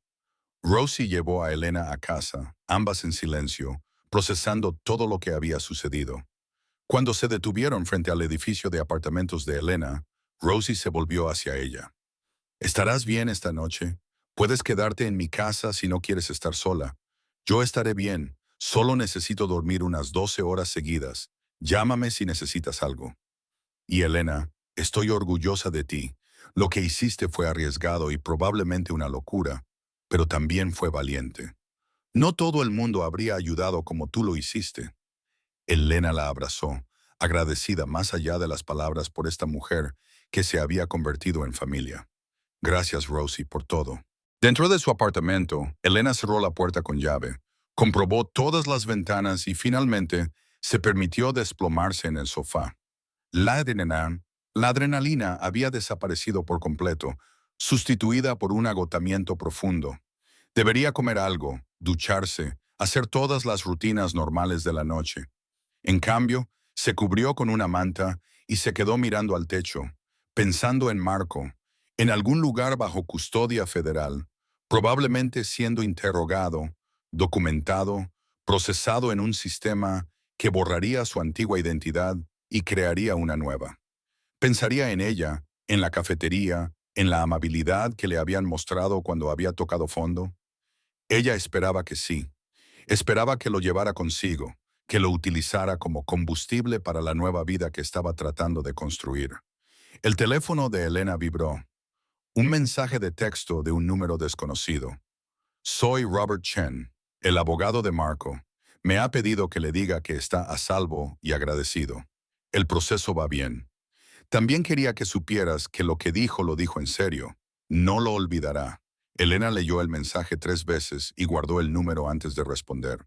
Rosie llevó a Elena a casa, ambas en silencio, procesando todo lo que había sucedido. Cuando se detuvieron frente al edificio de apartamentos de Elena, Rosie se volvió hacia ella. ¿Estarás bien esta noche? Puedes quedarte en mi casa si no quieres estar sola. Yo estaré bien. Solo necesito dormir unas 12 horas seguidas. Llámame si necesitas algo. Y Elena, estoy orgullosa de ti. Lo que hiciste fue arriesgado y probablemente una locura, pero también fue valiente. No todo el mundo habría ayudado como tú lo hiciste. Elena la abrazó, agradecida más allá de las palabras por esta mujer que se había convertido en familia. Gracias, Rosie, por todo. Dentro de su apartamento, Elena cerró la puerta con llave, comprobó todas las ventanas y finalmente se permitió desplomarse en el sofá. La adrenalina había desaparecido por completo, sustituida por un agotamiento profundo. Debería comer algo, ducharse, hacer todas las rutinas normales de la noche. En cambio, se cubrió con una manta y se quedó mirando al techo, pensando en Marco, en algún lugar bajo custodia federal, probablemente siendo interrogado, documentado, procesado en un sistema que borraría su antigua identidad y crearía una nueva. Pensaría en ella, en la cafetería, en la amabilidad que le habían mostrado cuando había tocado fondo. Ella esperaba que sí. Esperaba que lo llevara consigo, que lo utilizara como combustible para la nueva vida que estaba tratando de construir. El teléfono de Elena vibró. Un mensaje de texto de un número desconocido. Soy Robert Chen, el abogado de Marco. Me ha pedido que le diga que está a salvo y agradecido. El proceso va bien. También quería que supieras que lo que dijo lo dijo en serio. No lo olvidará. Elena leyó el mensaje 3 veces y guardó el número antes de responder.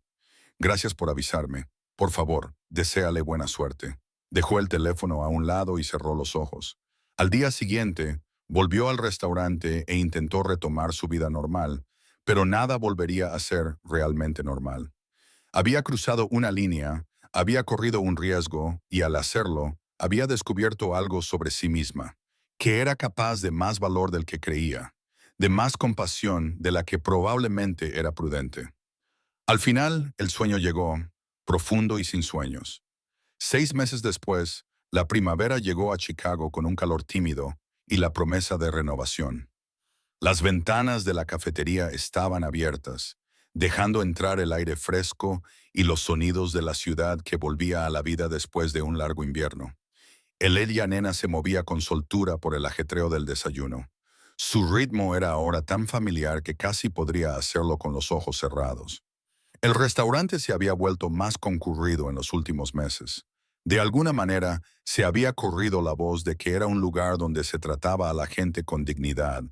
Gracias por avisarme. Por favor, deséale buena suerte. Dejó el teléfono a un lado y cerró los ojos. Al día siguiente, volvió al restaurante e intentó retomar su vida normal, pero nada volvería a ser realmente normal. Había cruzado una línea, había corrido un riesgo y al hacerlo, había descubierto algo sobre sí misma, que era capaz de más valor del que creía, de más compasión de la que probablemente era prudente. Al final, el sueño llegó, profundo y sin sueños. 6 meses después, la primavera llegó a Chicago con un calor tímido y la promesa de renovación. Las ventanas de la cafetería estaban abiertas, dejando entrar el aire fresco y los sonidos de la ciudad que volvía a la vida después de un largo invierno. Elia Nena se movía con soltura por el ajetreo del desayuno. Su ritmo era ahora tan familiar que casi podría hacerlo con los ojos cerrados. El restaurante se había vuelto más concurrido en los últimos meses. De alguna manera, se había corrido la voz de que era un lugar donde se trataba a la gente con dignidad,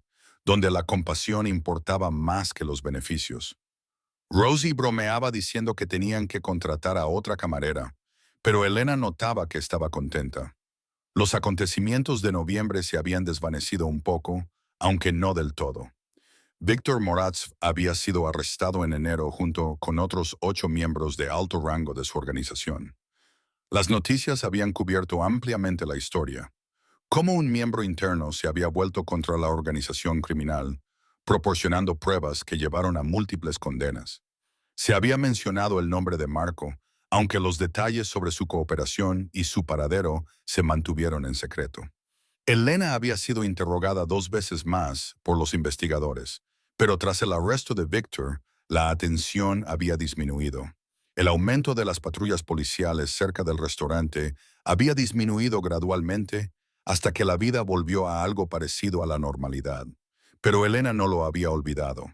donde la compasión importaba más que los beneficios. Rosie bromeaba diciendo que tenían que contratar a otra camarera, pero Elena notaba que estaba contenta. Los acontecimientos de noviembre se habían desvanecido un poco, aunque no del todo. Víctor Moratz había sido arrestado en enero junto con otros 8 miembros de alto rango de su organización. Las noticias habían cubierto ampliamente la historia. Cómo un miembro interno se había vuelto contra la organización criminal, proporcionando pruebas que llevaron a múltiples condenas. Se había mencionado el nombre de Marco, aunque los detalles sobre su cooperación y su paradero se mantuvieron en secreto. Elena había sido interrogada 2 veces más por los investigadores, pero tras el arresto de Victor, la atención había disminuido. El aumento de las patrullas policiales cerca del restaurante había disminuido gradualmente hasta que la vida volvió a algo parecido a la normalidad. Pero Elena no lo había olvidado.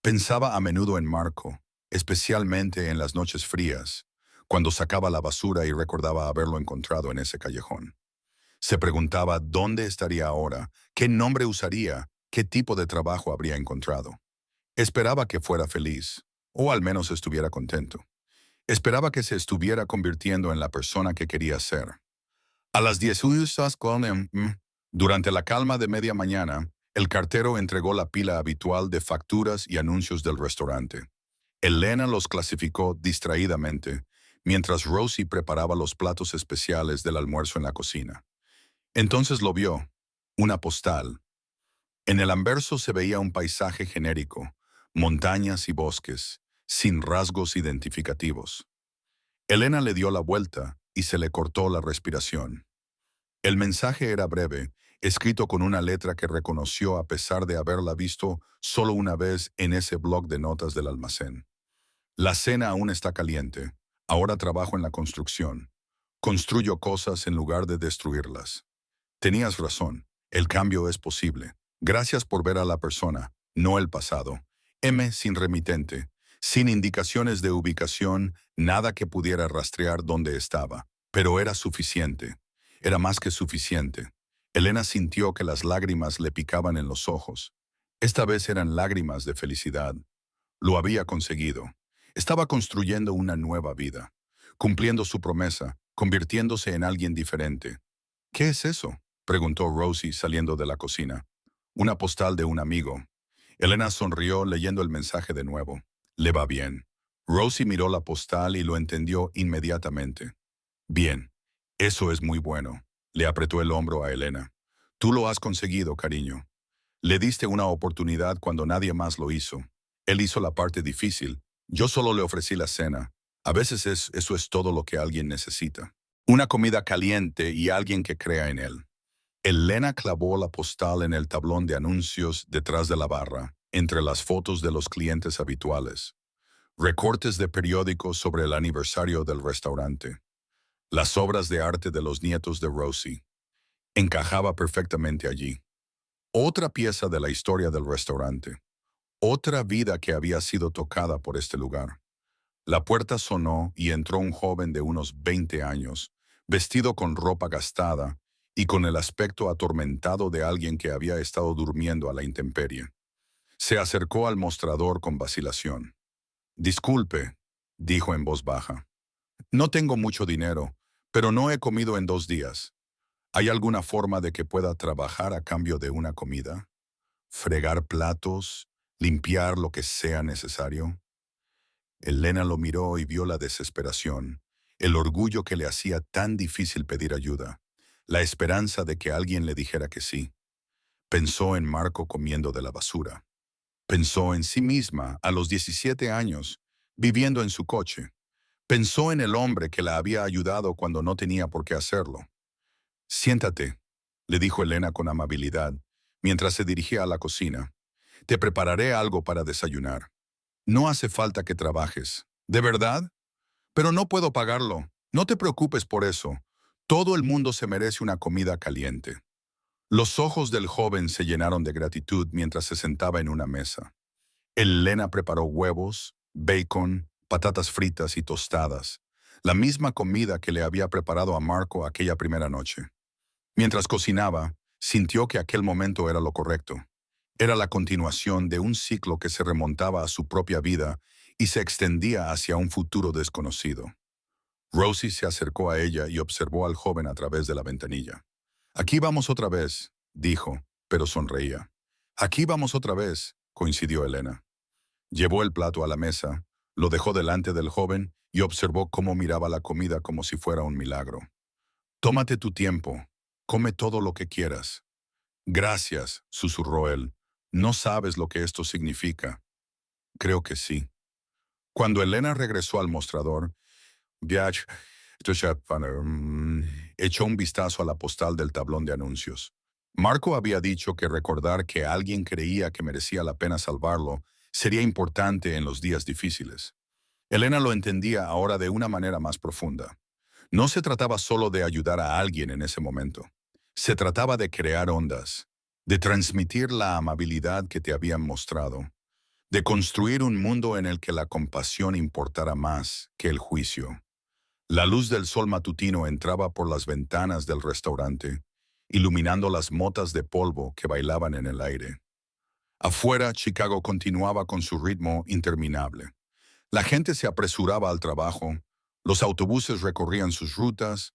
Pensaba a menudo en Marco, especialmente en las noches frías, cuando sacaba la basura y recordaba haberlo encontrado en ese callejón. Se preguntaba dónde estaría ahora, qué nombre usaría, qué tipo de trabajo habría encontrado. Esperaba que fuera feliz, o al menos estuviera contento. Esperaba que se estuviera convirtiendo en la persona que quería ser. A las 10 horas durante la calma de media mañana, el cartero entregó la pila habitual de facturas y anuncios del restaurante. Elena los clasificó distraídamente, mientras Rosie preparaba los platos especiales del almuerzo en la cocina. Entonces lo vio, una postal. En el anverso se veía un paisaje genérico, montañas y bosques, sin rasgos identificativos. Elena le dio la vuelta y se le cortó la respiración. El mensaje era breve, escrito con una letra que reconoció a pesar de haberla visto solo una vez en ese bloc de notas del almacén. La cena aún está caliente. Ahora trabajo en la construcción. Construyo cosas en lugar de destruirlas. Tenías razón, el cambio es posible. Gracias por ver a la persona, no el pasado. M sin remitente, sin indicaciones de ubicación, nada que pudiera rastrear dónde estaba. Pero era suficiente. Era más que suficiente. Elena sintió que las lágrimas le picaban en los ojos. Esta vez eran lágrimas de felicidad. Lo había conseguido. Estaba construyendo una nueva vida, cumpliendo su promesa, convirtiéndose en alguien diferente. ¿Qué es eso?, preguntó Rosie saliendo de la cocina. Una postal de un amigo. Elena sonrió leyendo el mensaje de nuevo. Le va bien. Rosie miró la postal y lo entendió inmediatamente. Bien, eso es muy bueno. Le apretó el hombro a Elena. Tú lo has conseguido, cariño. Le diste una oportunidad cuando nadie más lo hizo. Él hizo la parte difícil. Yo solo le ofrecí la cena. A veces eso es todo lo que alguien necesita. Una comida caliente y alguien que crea en él. Elena clavó la postal en el tablón de anuncios detrás de la barra, entre las fotos de los clientes habituales. Recortes de periódicos sobre el aniversario del restaurante. Las obras de arte de los nietos de Rosie. Encajaba perfectamente allí. Otra pieza de la historia del restaurante. Otra vida que había sido tocada por este lugar. La puerta sonó y entró un joven de unos 20 años, vestido con ropa gastada y con el aspecto atormentado de alguien que había estado durmiendo a la intemperie. Se acercó al mostrador con vacilación. «Disculpe», dijo en voz baja. «No tengo mucho dinero, pero no he comido en 2 días. ¿Hay alguna forma de que pueda trabajar a cambio de una comida? Fregar platos, limpiar lo que sea necesario». Elena lo miró y vio la desesperación, el orgullo que le hacía tan difícil pedir ayuda, la esperanza de que alguien le dijera que sí. Pensó en Marco comiendo de la basura. Pensó en sí misma a los 17 años, viviendo en su coche. Pensó en el hombre que la había ayudado cuando no tenía por qué hacerlo. «Siéntate», le dijo Elena con amabilidad, mientras se dirigía a la cocina. «Te prepararé algo para desayunar. No hace falta que trabajes. ¿De verdad? Pero no puedo pagarlo. No te preocupes por eso. Todo el mundo se merece una comida caliente». Los ojos del joven se llenaron de gratitud mientras se sentaba en una mesa. Elena preparó huevos, bacon, patatas fritas y tostadas, la misma comida que le había preparado a Marco aquella primera noche. Mientras cocinaba, sintió que aquel momento era lo correcto. Era la continuación de un ciclo que se remontaba a su propia vida y se extendía hacia un futuro desconocido. Rosie se acercó a ella y observó al joven a través de la ventanilla. «Aquí vamos otra vez», dijo, pero sonreía. «Aquí vamos otra vez», coincidió Elena. Llevó el plato a la mesa, lo dejó delante del joven y observó cómo miraba la comida como si fuera un milagro. «Tómate tu tiempo. Come todo lo que quieras». «Gracias», susurró él. «No sabes lo que esto significa». «Creo que sí». Cuando Elena regresó al mostrador, Biach echó un vistazo a la postal del tablón de anuncios. Marco había dicho que recordar que alguien creía que merecía la pena salvarlo sería importante en los días difíciles. Elena lo entendía ahora de una manera más profunda. No se trataba solo de ayudar a alguien en ese momento. Se trataba de crear ondas, de transmitir la amabilidad que te habían mostrado, de construir un mundo en el que la compasión importara más que el juicio. La luz del sol matutino entraba por las ventanas del restaurante, iluminando las motas de polvo que bailaban en el aire. Afuera, Chicago continuaba con su ritmo interminable. La gente se apresuraba al trabajo, los autobuses recorrían sus rutas,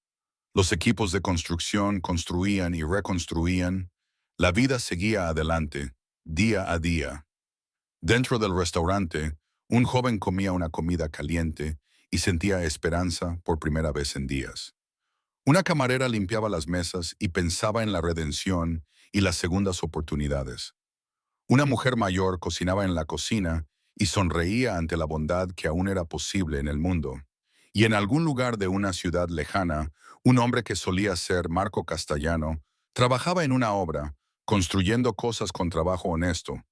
los equipos de construcción construían y reconstruían. La vida seguía adelante, día a día. Dentro del restaurante, un joven comía una comida caliente y sentía esperanza por primera vez en días. Una camarera limpiaba las mesas y pensaba en la redención y las segundas oportunidades. Una mujer mayor cocinaba en la cocina y sonreía ante la bondad que aún era posible en el mundo. Y en algún lugar de una ciudad lejana, un hombre que solía ser Marco Castellano trabajaba en una obra, construyendo cosas con trabajo honesto,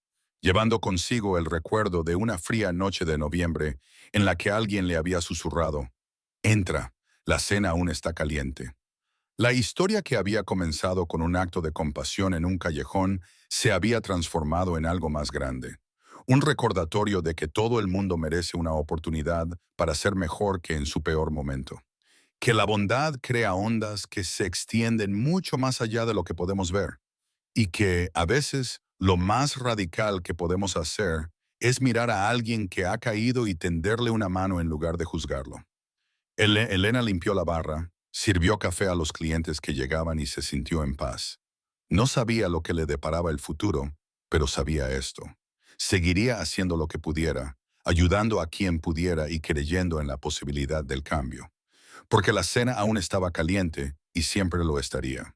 llevando consigo el recuerdo de una fría noche de noviembre en la que alguien le había susurrado: «Entra, la cena aún está caliente». La historia que había comenzado con un acto de compasión en un callejón se había transformado en algo más grande. Un recordatorio de que todo el mundo merece una oportunidad para ser mejor que en su peor momento. Que la bondad crea ondas que se extienden mucho más allá de lo que podemos ver. Y que, a veces, lo más radical que podemos hacer es mirar a alguien que ha caído y tenderle una mano en lugar de juzgarlo. Elena limpió la barra, sirvió café a los clientes que llegaban y se sintió en paz. No sabía lo que le deparaba el futuro, pero sabía esto. Seguiría haciendo lo que pudiera, ayudando a quien pudiera y creyendo en la posibilidad del cambio. Porque la cena aún estaba caliente y siempre lo estaría.